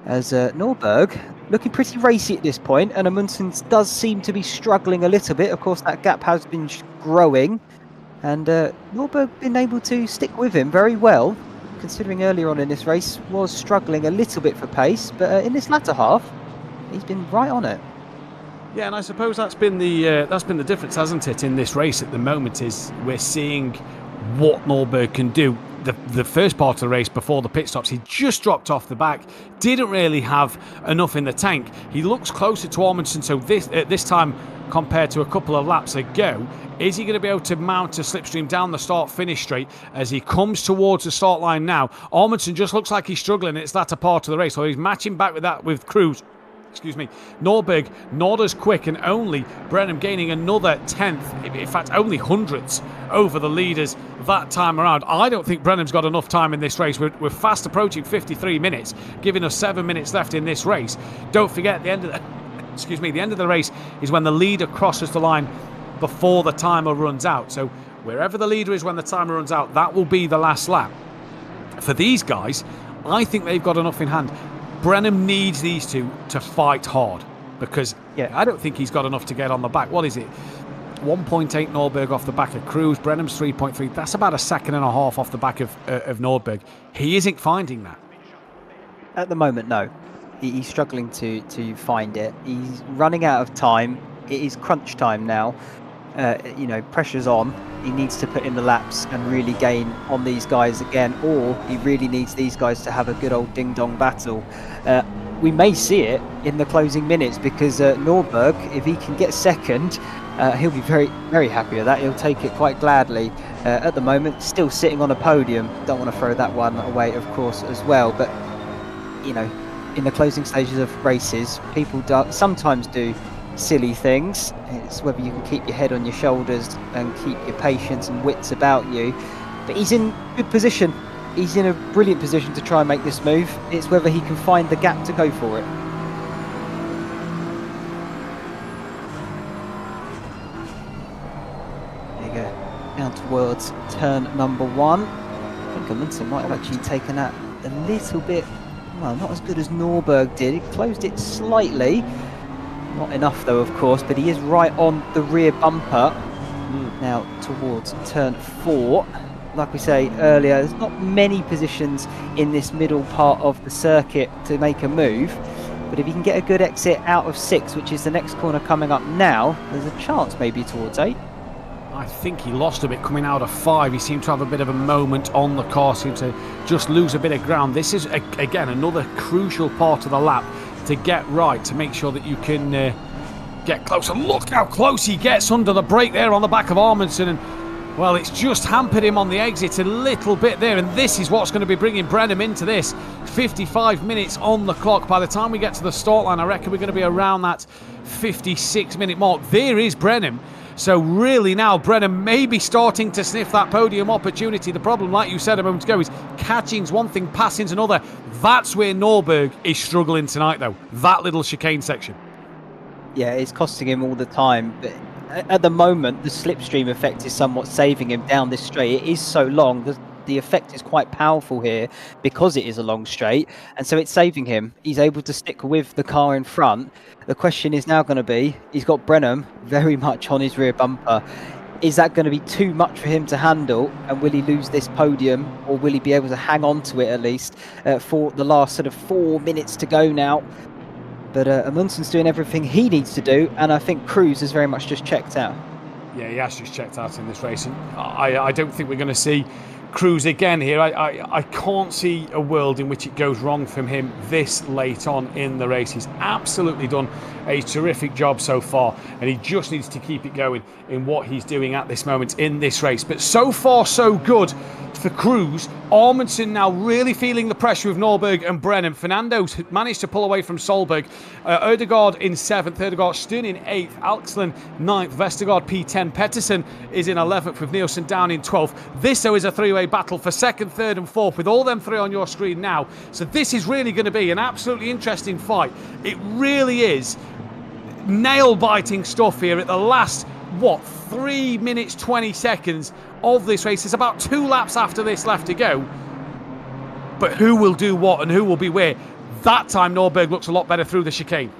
as Nordberg looking pretty racy at this point, and Amundsen does seem to be struggling a little bit. Of course, that gap has been growing, and Nordberg been able to stick with him very well, considering earlier on in this race was struggling a little bit for pace, but in this latter half he's been right on it. Yeah, and I suppose that's been the difference, hasn't it, in this race at the moment, is we're seeing what Nordberg can do. The first part of the race before the pit stops, he just dropped off the back, didn't really have enough in the tank. He looks closer to Amundsen, so this time compared to a couple of laps ago, is he going to be able to mount a slipstream down the start-finish straight as he comes towards the start line now? Amundsen just looks like he's struggling. It's that a part of the race, so he's matching back with Cruz. Nordberg not as quick, and only Brenham gaining another 10th, in fact only hundredths over the leaders that time around. I don't think Brenham's got enough time in this race. We're fast approaching 53 minutes, giving us 7 minutes left in this race. Don't forget, the end of the race is when the leader crosses the line before the timer runs out. So wherever the leader is when the timer runs out, that will be the last lap. For these guys, I think they've got enough in hand. Brenham needs these two to fight hard, because Yeah. I don't think he's got enough to get on the back. What is it? 1.8 Nordberg off the back of Cruz. Brenham's 3.3. That's about a second and a half off the back of Nordberg. He isn't finding that. At the moment, no. He's struggling to find it. He's running out of time. It is crunch time now. Pressure's on. He needs to put in the laps and really gain on these guys again, or he really needs these guys to have a good old ding-dong battle. We may see it in the closing minutes, because Nordberg, if he can get second, he'll be very, very happy with that. He'll take it quite gladly. At the moment, still sitting on a podium. Don't want to throw that one away, of course, as well. But, in the closing stages of races, people sometimes do silly things. It's whether you can keep your head on your shoulders and keep your patience and wits about you. But he's in good position. He's in a brilliant position to try and make this move. It's whether he can find the gap to go for it. There you go. Down towards turn number 1. I think Amundsen might have actually taken that a little bit, well, not as good as Nordberg did. He closed it slightly. Not enough though, of course, but he is right on the rear bumper. Now towards turn 4. Like we say earlier, there's not many positions in this middle part of the circuit to make a move, but if you can get a good exit out of 6, which is the next corner coming up now, there's a chance maybe towards 8. I think he lost a bit coming out of 5. He seemed to have a bit of a moment on the car, seemed to just lose a bit of ground. This is, again, another crucial part of the lap to get right, to make sure that you can get close. And look how close he gets under the brake there on the back of Amundsen. And, well, it's just hampered him on the exit a little bit there. And this is what's going to be bringing Brenham into this. 55 minutes on the clock. By the time we get to the start line, I reckon we're going to be around that 56-minute mark. There is Brenham. So really now Brenham may be starting to sniff that podium opportunity. The problem, like you said a moment ago, is catching's one thing, passing's another. That's where Nordberg is struggling tonight, though. That little chicane section. Yeah, it's costing him all the time. But at the moment, the slipstream effect is somewhat saving him down this straight. It is so long. The effect is quite powerful here because it is a long straight, and so it's saving him. He's able to stick with the car in front. The question is now going to be, he's got Brenham very much on his rear bumper. Is that going to be too much for him to handle, and will he lose this podium, or will he be able to hang on to it at least for the last sort of 4 minutes to go now? But Amundsen's doing everything he needs to do, and I think Cruz has very much just checked out. Yeah, he has just checked out in this race, and I don't think we're going to see Cruz again here. I can't see a world in which it goes wrong from him this late on in the race. He's absolutely done a terrific job so far, and he just needs to keep it going in what he's doing at this moment in this race. But so far so good for Cruz. Amundsen now really feeling the pressure of Nordberg and Brenham. Fernando's managed to pull away from Solberg. Ødegaard in 7th, Ødegaard Stun in 8th, Alksland 9th, Vestergaard P10, Petterson is in 11th with Nielsen down in 12th. This though is a three-way battle for 2nd, 3rd and 4th with all them 3 on your screen now. So this is really going to be an absolutely interesting fight. It really is nail-biting stuff here at the last, 3 minutes 20 seconds of this race. There's about 2 laps after this left to go, but who will do what and who will be where? That time Nordberg looks a lot better through the chicane.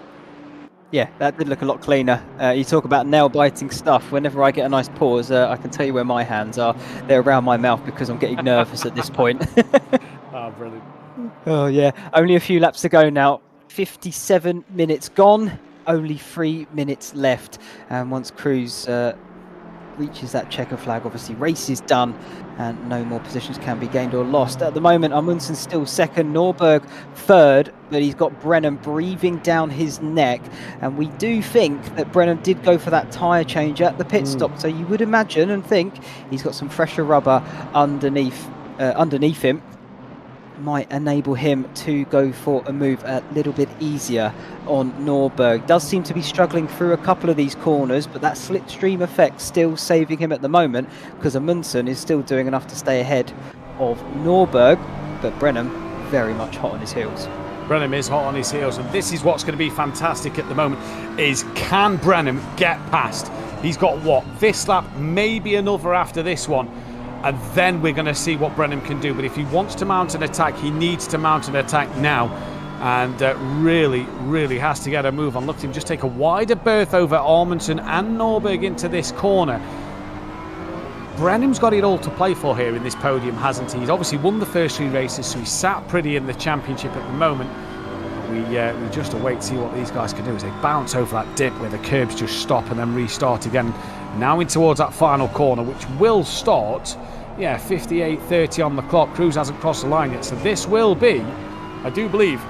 Yeah, that did look a lot cleaner. You talk about nail-biting stuff. Whenever I get a nice pause, I can tell you where my hands are. They're around my mouth because I'm getting nervous at this point. Oh, brilliant. Oh yeah, only a few laps to go now. 57 minutes gone, only 3 minutes left, and once Cruz reaches that checker flag, obviously race is done and no more positions can be gained or lost. At the moment, Amundsen's still 2nd, Nordberg 3rd, but he's got Brenham breathing down his neck, and we do think that Brenham did go for that tyre change at the pit stop, so you would imagine and think he's got some fresher rubber underneath him. Might enable him to go for a move a little bit easier on Nordberg. Does seem to be struggling through a couple of these corners, but that slipstream effect still saving him at the moment, because Amundsen is still doing enough to stay ahead of Nordberg, but Brenham very much hot on his heels. Brenham is hot on his heels, and this is what's going to be fantastic at the moment, is can Brenham get past? He's got this lap, maybe another after this one, and then we're going to see what Brenham can do. But if he wants to mount an attack, he needs to mount an attack now. and really has to get a move on. Look at him just take a wider berth over Amundsen and Norberg into this corner. Brenham's got it all to play for here in this podium, hasn't he? He's obviously won the first 3 races, so he's sat pretty in the championship at the moment. We just await to see what these guys can do as they bounce over that dip where the curbs just stop and then restart again. Now in towards that final corner, which will start, 58.30 on the clock. Cruz hasn't crossed the line yet, so this will be, I do believe,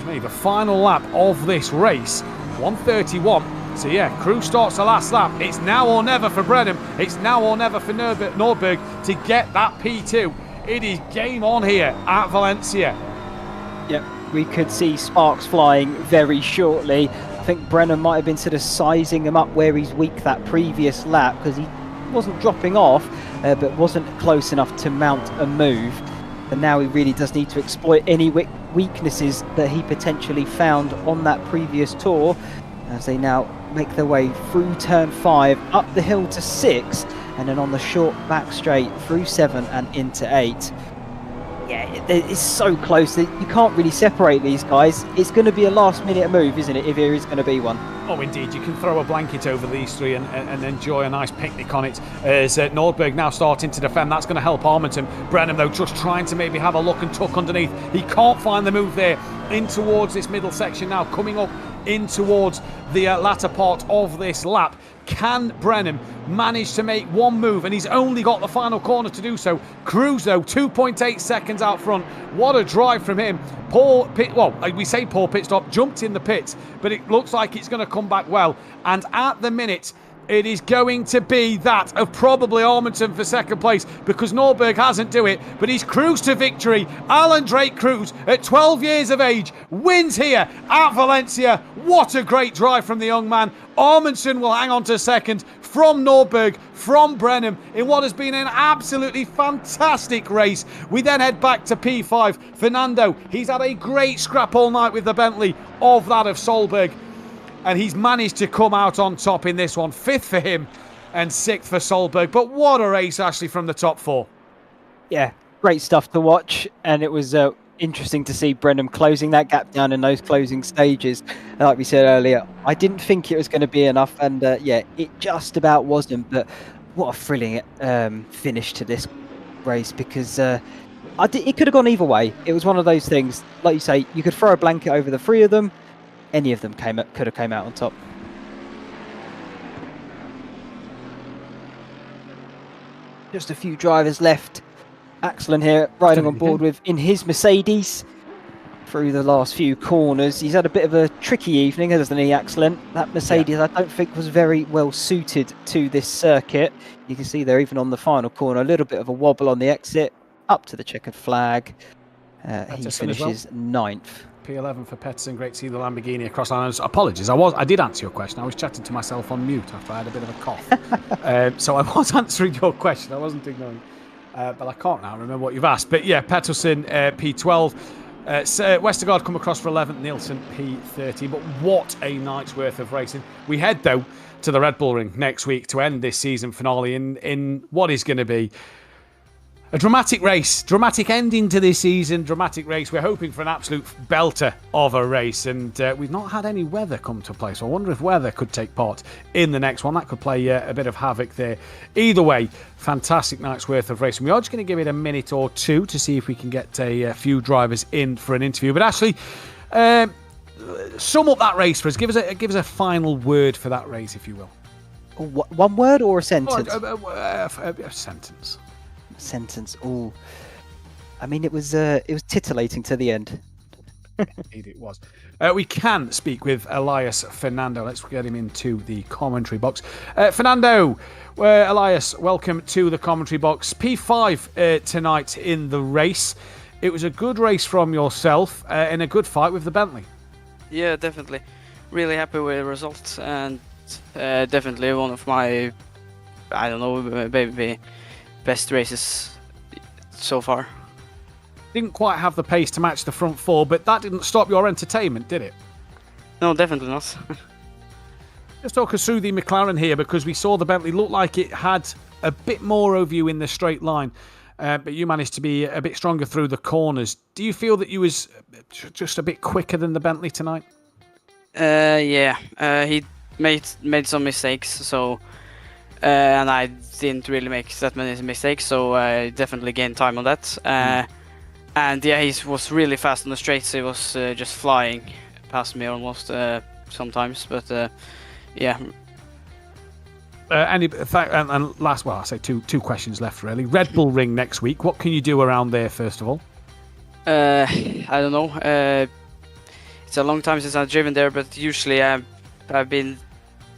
the final lap of this race, 1:31. So Cruz starts the last lap. It's now or never for Brenham. It's now or never for Norberg to get that P2. It is game on here at Valencia. Yep, we could see sparks flying very shortly. I think Brenham might have been sort of sizing him up where he's weak that previous lap, because he wasn't dropping off, but wasn't close enough to mount a move. And now he really does need to exploit any weaknesses that he potentially found on that previous tour, as they now make their way through turn 5, up the hill to 6, and then on the short back straight through 7 and into 8. It's so close that you can't really separate these guys. It's going to be a last minute move, isn't it, if there is going to be one? Oh, indeed. You can throw a blanket over these 3 and enjoy a nice picnic on it. As Nordberg now starting to defend. That's going to help Amundsen. Brenham, though, just trying to maybe have a look and tuck underneath. He can't find the move there. In towards this middle section now, coming up in towards the latter part of this lap. Can Brenham manage to make one move? And he's only got the final corner to do so. Cruz, though, 2.8 seconds out front. What a drive from him. We say poor pit stop, jumped in the pits, but it looks like it's going to come back well. And at the minute, it is going to be that of probably Amundsen for second place, because Norberg hasn't do it, but he's cruised to victory. Alan Drake Cruz, at 12 years of age, wins here at Valencia. What a great drive from the young man. Amundsen will hang on to second from Norberg, from Brenham, in what has been an absolutely fantastic race. We then head back to P5. Fernando, he's had a great scrap all night with the Bentley of that of Solberg, and he's managed to come out on top in this one. 5th for him and 6th for Solberg. But what a race, Ashley, from the top 4. Yeah, great stuff to watch. And it was interesting to see Brenham closing that gap down in those closing stages. And like we said earlier, I didn't think it was going to be enough. And it just about wasn't. But what a thrilling finish to this race, because it could have gone either way. It was one of those things, like you say, you could throw a blanket over the 3 of them. Any of them could have came out on top. Just a few drivers left. Axel here riding on board with in his Mercedes through the last few corners. He's had a bit of a tricky evening, hasn't he, Axel? That Mercedes, I don't think, was very well suited to this circuit. You can see there, even on the final corner, a little bit of a wobble on the exit, up to the checkered flag. He finishes 9th. P11 for Petterson. Great to see the Lamborghini across line. Apologies, I did answer your question. I was chatting to myself on mute after I had a bit of a cough. So I was answering your question. I wasn't ignoring. But I can't now remember what you've asked. But Petterson, P12. Westergaard come across for 11th. Nielsen, P13. But what a night's worth of racing. We head, though, to the Red Bull Ring next week to end this season finale in what is going to be a dramatic race, dramatic ending to this season, dramatic race. We're hoping for an absolute belter of a race, and we've not had any weather come to play, so I wonder if weather could take part in the next one. That could play a bit of havoc there. Either way, fantastic night's worth of racing. We are just going to give it a minute or two to see if we can get a few drivers in for an interview. But Ashley, sum up that race for us. Give us a final word for that race, if you will. One word or a sentence? A sentence. Sentence. Oh, I mean, it was titillating to the end. Indeed it was. We can speak with Elias Fernando. Let's get him into the commentary box. Fernando, Elias, welcome to the commentary box. P5 tonight in the race. It was a good race from yourself in a good fight with the Bentley. Yeah, definitely. Really happy with the results, and definitely one of my, maybe best races so far. Didn't quite have the pace to match the front 4, but that didn't stop your entertainment, did it? No, definitely not. Let's talk us through the McLaren here, because we saw the Bentley look like it had a bit more of you in the straight line. but you managed to be a bit stronger through the corners. Do you feel that you was just a bit quicker than the Bentley tonight? Yeah, he made some mistakes, so and I didn't really make that many mistakes, so I definitely gained time on that. And yeah, he was really fast on the straights. He was just flying past me almost sometimes, but yeah. And last, well, I say two questions left really. Red Bull Ring next week. What can you do around there first of all? I don't know. It's a long time since I've driven there, but usually I've been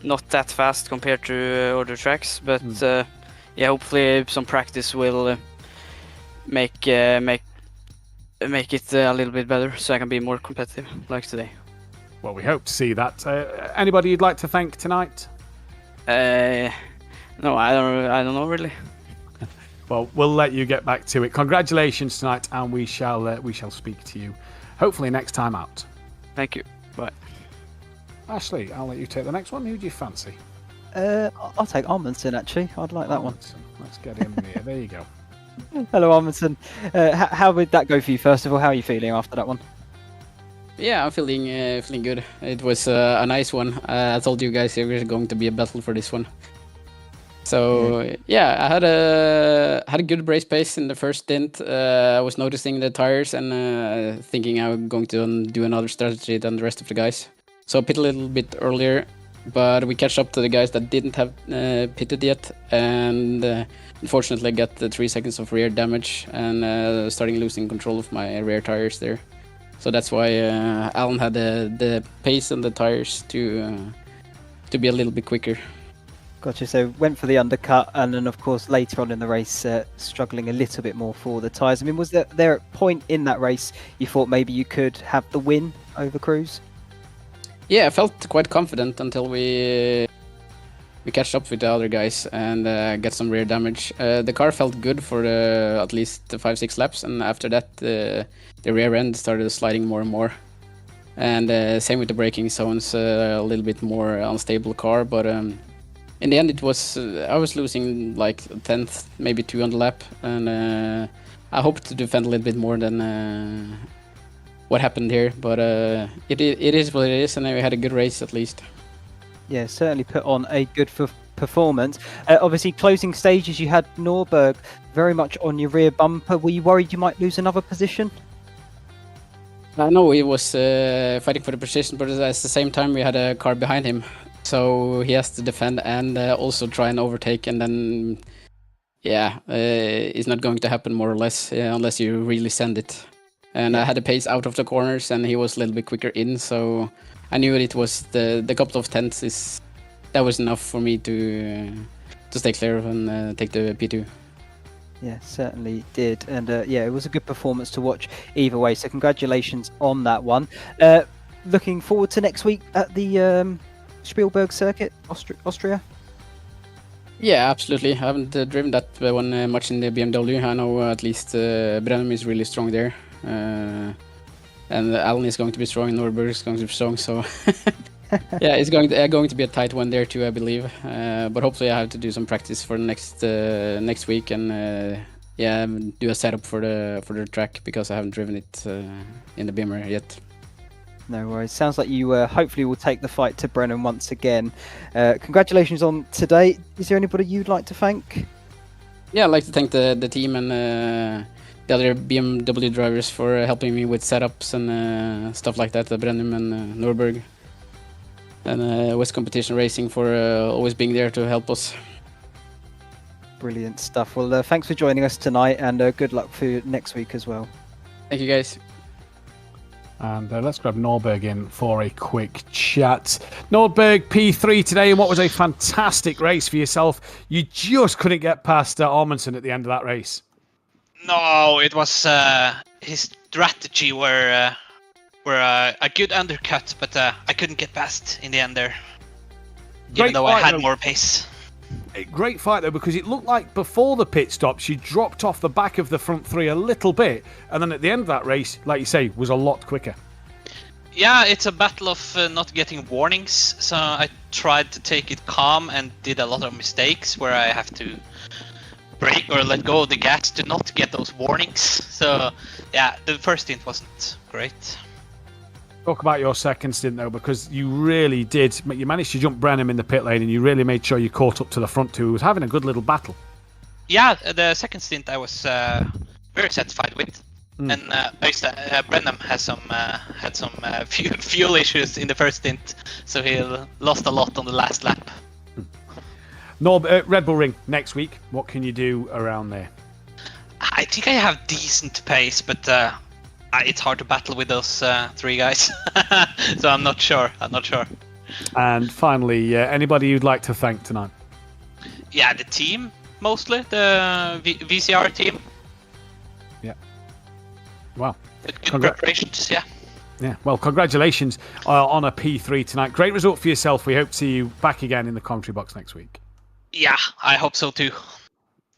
not that fast compared to other tracks. But yeah, hopefully some practice will make it a little bit better, so I can be more competitive like today. Well, we hope to see that. Anybody you'd like to thank tonight? No, I don't know really. Well, we'll let you get back to it. Congratulations tonight, and we shall speak to you hopefully next time out. Thank you. Bye. Ashley, I'll let you take the next one. Who do you fancy? I'll take Amundsen, actually. I'd like that one. Let's get him here. There you go. Hello, Amundsen. How would that go for you, first of all? How are you feeling after that one? Yeah, I'm feeling good. It was a nice one. I told you guys it was going to be a battle for this one. So yeah, I had a good race pace in the first stint. I was noticing the tires and thinking I was going to do another strategy than the rest of the guys. So I pit a little bit earlier, but we catch up to the guys that didn't have pitted yet, and unfortunately I got 3 seconds of rear damage and starting losing control of my rear tires there. So that's why Alan had the pace and the tires to be a little bit quicker. Gotcha. So went for the undercut, and then of course later on in the race, struggling a little bit more for the tyres. I mean, was there a point in that race you thought maybe you could have the win over Cruz? Yeah, I felt quite confident until we catched up with the other guys and got some rear damage. The car felt good for at least 5-6 laps, and after that the rear end started sliding more and more. And same with the braking zones, a little bit more unstable car, but in the end it was I was losing like 10th, maybe 2 on the lap, and I hoped to defend a little bit more than what happened here, but it is what it is, and we had a good race at least. Yeah, certainly put on a good performance. Obviously, closing stages, you had Norberg very much on your rear bumper. Were you worried you might lose another position? I know he was fighting for the position, but at the same time we had a car behind him, so he has to defend and also try and overtake, and then yeah, it's not going to happen more or less unless you really send it. And I had a pace out of the corners, and he was a little bit quicker in, so I knew it was the couple of tenths that was enough for me to stay clear and take the P2. Yeah, certainly did, and yeah, it was a good performance to watch either way. So congratulations on that one. Looking forward to next week at the Spielberg circuit, Austria. Yeah, absolutely. I haven't driven that one much in the BMW. I know at least Brennan is really strong there. And Alan is going to be strong, and Norberg is going to be strong, so yeah, it's going to be a tight one there too, I believe. But hopefully I have to do some practice for next week and yeah, do a setup for the track, because I haven't driven it in the Beamer yet. No worries. Sounds like you hopefully will take the fight to Brennan once again. Congratulations on today. Is there anybody you'd like to thank? Yeah, I'd like to thank the team and the other BMW drivers for helping me with setups and stuff like that, Brennan and Norberg, and West Competition Racing for always being there to help us. Brilliant stuff. Well, thanks for joining us tonight, and good luck for next week as well. Thank you, guys. And let's grab Norberg in for a quick chat. Norberg, P3 today, and what was a fantastic race for yourself. You just couldn't get past Amundsen at the end of that race. No, it was his strategy were a good undercut, but I couldn't get past in the end there, even though I had more pace. Great fight though, because it looked like before the pit stop she dropped off the back of the front three a little bit, and then at the end of that race, like you say, was a lot quicker. Yeah, it's a battle of not getting warnings, so I tried to take it calm and did a lot of mistakes where I have to brake or let go of the gas to not get those warnings. So yeah, the first stint wasn't great. Talk about your second stint though, because you really did. You managed to jump Brenham in the pit lane, and you really made sure you caught up to the front two, who was having a good little battle. Yeah, the second stint I was very satisfied with, and Brenham had some fuel issues in the first stint, so he lost a lot on the last lap. Red Bull Ring next week. What can you do around there? I think I have decent pace, but it's hard to battle with those three guys. So I'm not sure. And finally, anybody you'd like to thank tonight? Yeah, the team mostly, the VCR team. Yeah. Wow. Good preparations. Yeah. Yeah. Well, congratulations on a P3 tonight. Great result for yourself. We hope to see you back again in the commentary box next week. Yeah, I hope so too.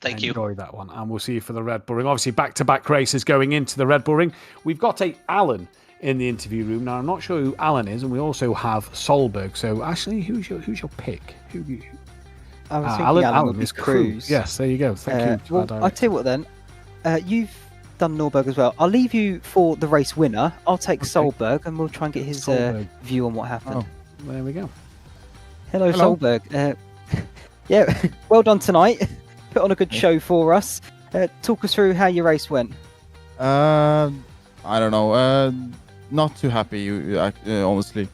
Thank you. Enjoy that one, and we'll see you for the Red Bull Ring. Obviously, back-to-back races going into the Red Bull Ring. We've got Alan in the interview room now. I'm not sure who Alan is, and we also have Solberg. So, Ashley, who's your pick? I was thinking Alan would be Cruz. Yes, there you go. Thank you. Well, I'll tell you what then. You've done Norberg as well. I'll leave you for the race winner. I'll take Solberg, and we'll try and get his view on what happened. Oh, there we go. Hello. Solberg. Yeah, well done tonight. Put on a good show for us. Talk us through how your race went. I don't know. Not too happy, honestly.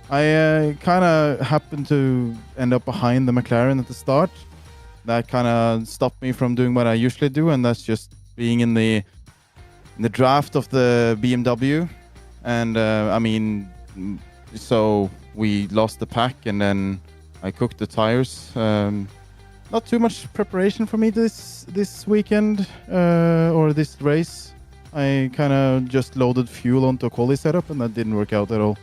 I kind of happened to end up behind the McLaren at the start. That kind of stopped me from doing what I usually do, and that's just being in the draft of the BMW. And I mean, so we lost the pack, and then I cooked the tires. Not too much preparation for me this weekend or this race. I kind of just loaded fuel onto a quali setup, and that didn't work out at all.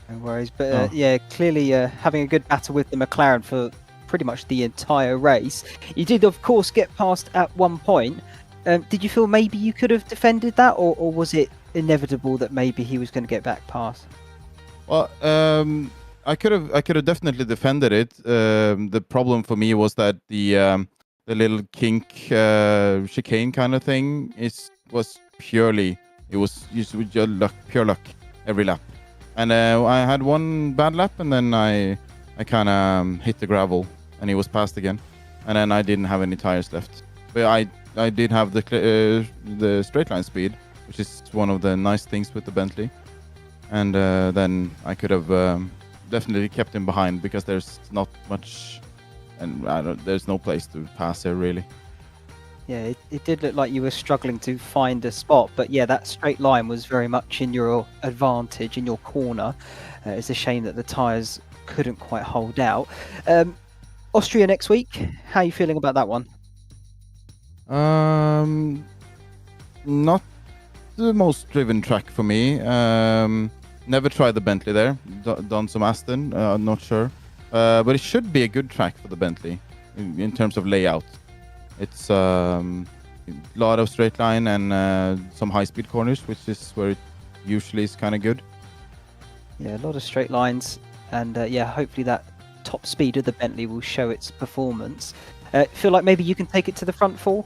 No worries, but yeah, clearly having a good battle with the McLaren for pretty much the entire race. You did, of course, get past at one point. Did you feel maybe you could have defended that, or was it inevitable that maybe he was going to get back past? Well, I could have definitely defended it. The problem for me was that the little kink chicane kind of thing was pure luck every lap. And I had one bad lap, and then I kind of hit the gravel, and he was passed again. And then I didn't have any tires left. But I did have the straight line speed, which is one of the nice things with the Bentley. And then I could have definitely kept him behind, because there's not much, and there's no place to pass here really. Yeah, it did look like you were struggling to find a spot, but yeah, that straight line was very much in your advantage, in your corner. It's a shame that the tyres couldn't quite hold out. Austria next week, how are you feeling about that one? Not the most driven track for me. Never tried the Bentley there. Done some Aston, not sure. But it should be a good track for the Bentley in terms of layout. It's a lot of straight line and some high-speed corners, which is where it usually is kind of good. Yeah, a lot of straight lines, and yeah, hopefully that top speed of the Bentley will show its performance. Feel like maybe you can take it to the front four?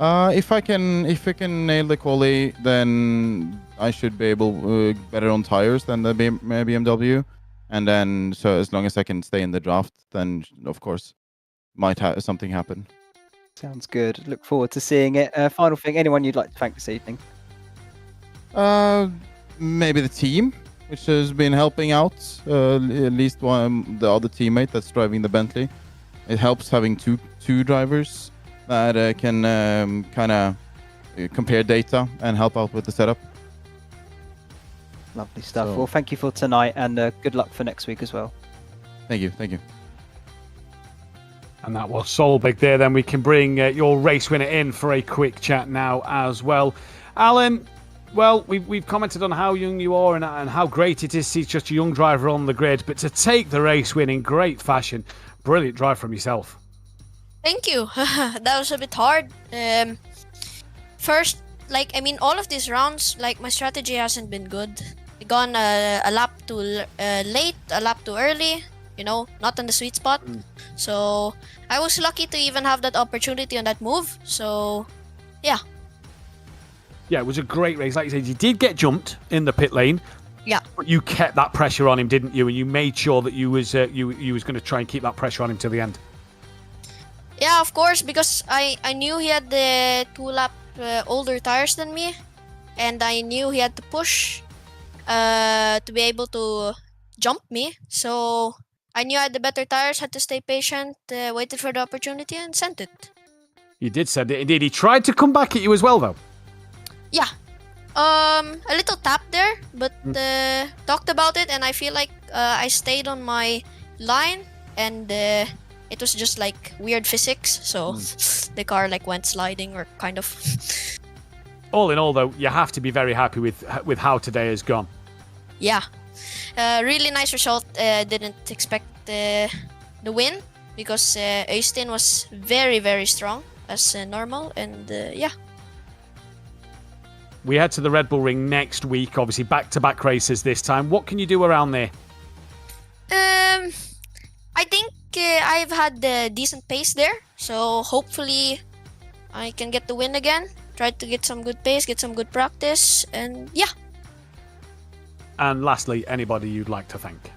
If I can nail the quali, then I should be able better on tires than the BMW, and then so as long as I can stay in the draft, then of course might something happen. Sounds good. Look forward to seeing it. Final thing, anyone you'd like to thank this evening? Maybe the team, which has been helping out. At least one, the other teammate that's driving the Bentley. It helps having two drivers that can kind of compare data and help out with the setup. Lovely stuff. Well, thank you for tonight, and good luck for next week as well. Thank you. And that was Solberg there. Then we can bring your race winner in for a quick chat now as well. Alan, well, we've commented on how young you are and how great it is to see such a young driver on the grid, but to take the race win in great fashion, brilliant drive from yourself. Thank you. That was a bit hard. First, all of these rounds, my strategy hasn't been good. I gone a lap too late, a lap too early. not on the sweet spot. So I was lucky to even have that opportunity on that move. So yeah. Yeah, it was a great race. Like you said, you did get jumped in the pit lane. Yeah. But you kept that pressure on him, didn't you? And you made sure that you was going to try and keep that pressure on him till the end. Yeah, of course, because I knew he had the 2-lap older tires than me, and I knew he had to push to be able to jump me. So I knew I had the better tires, had to stay patient, waited for the opportunity, and sent it. You did send it, indeed. He tried to come back at you as well, though. Yeah. A little tap there, but talked about it, and I feel like I stayed on my line, and it was just like weird physics, so the car like went sliding or kind of. All in all, though, you have to be very happy with how today has gone. Yeah, really nice result. Didn't expect the win because Øystein was very, very strong as normal, and yeah. We head to the Red Bull Ring next week, obviously back-to-back races this time. What can you do around there? I think I've had a decent pace there, so hopefully I can get the win again. Try to get some good pace, get some good practice, and yeah. And lastly, anybody you'd like to thank?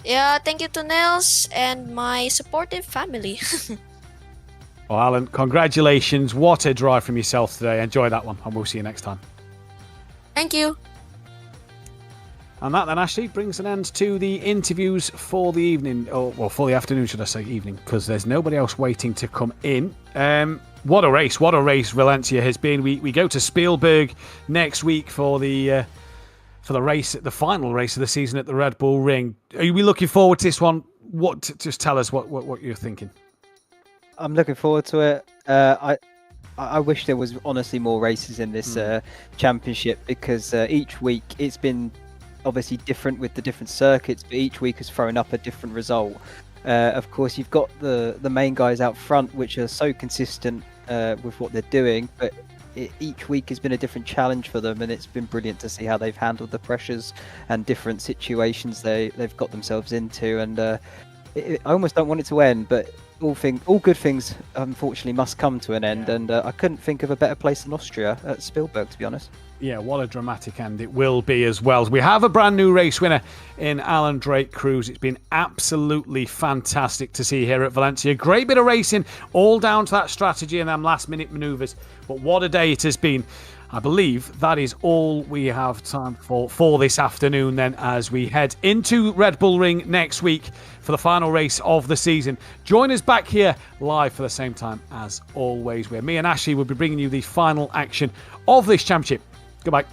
Yeah, thank you to Nels and my supportive family. Well, Alan, congratulations. What a drive from yourself today. Enjoy that one, and we'll see you next time. Thank you. And that then, Ashley, brings an end to the interviews for the evening, or well, for the afternoon, should I say, evening, because there's nobody else waiting to come in. What a race Valencia has been. We go to Spielberg next week for the race, the final race of the season at the Red Bull Ring. Are you looking forward to this one? Just tell us what you're thinking. I'm looking forward to it. I wish there was honestly more races in this championship, because each week it's been obviously different with the different circuits, but each week has thrown up a different result. Of course, you've got the main guys out front, which are so consistent with what they're doing, but each week has been a different challenge for them, and it's been brilliant to see how they've handled the pressures and different situations they've got themselves into. And I almost don't want it to end, but all good things unfortunately must come to an end, and I couldn't think of a better place than Austria at Spielberg, to be honest. Yeah, what a dramatic end it will be as well. We have a brand new race winner in Alan Drake Cruz. It's been absolutely fantastic to see here at Valencia. Great bit of racing, all down to that strategy and them last minute manoeuvres. But what a day it has been. I believe that is all we have time for this afternoon then, as we head into Red Bull Ring next week for the final race of the season. Join us back here live for the same time as always, where me and Ashley will be bringing you the final action of this championship. Goodbye.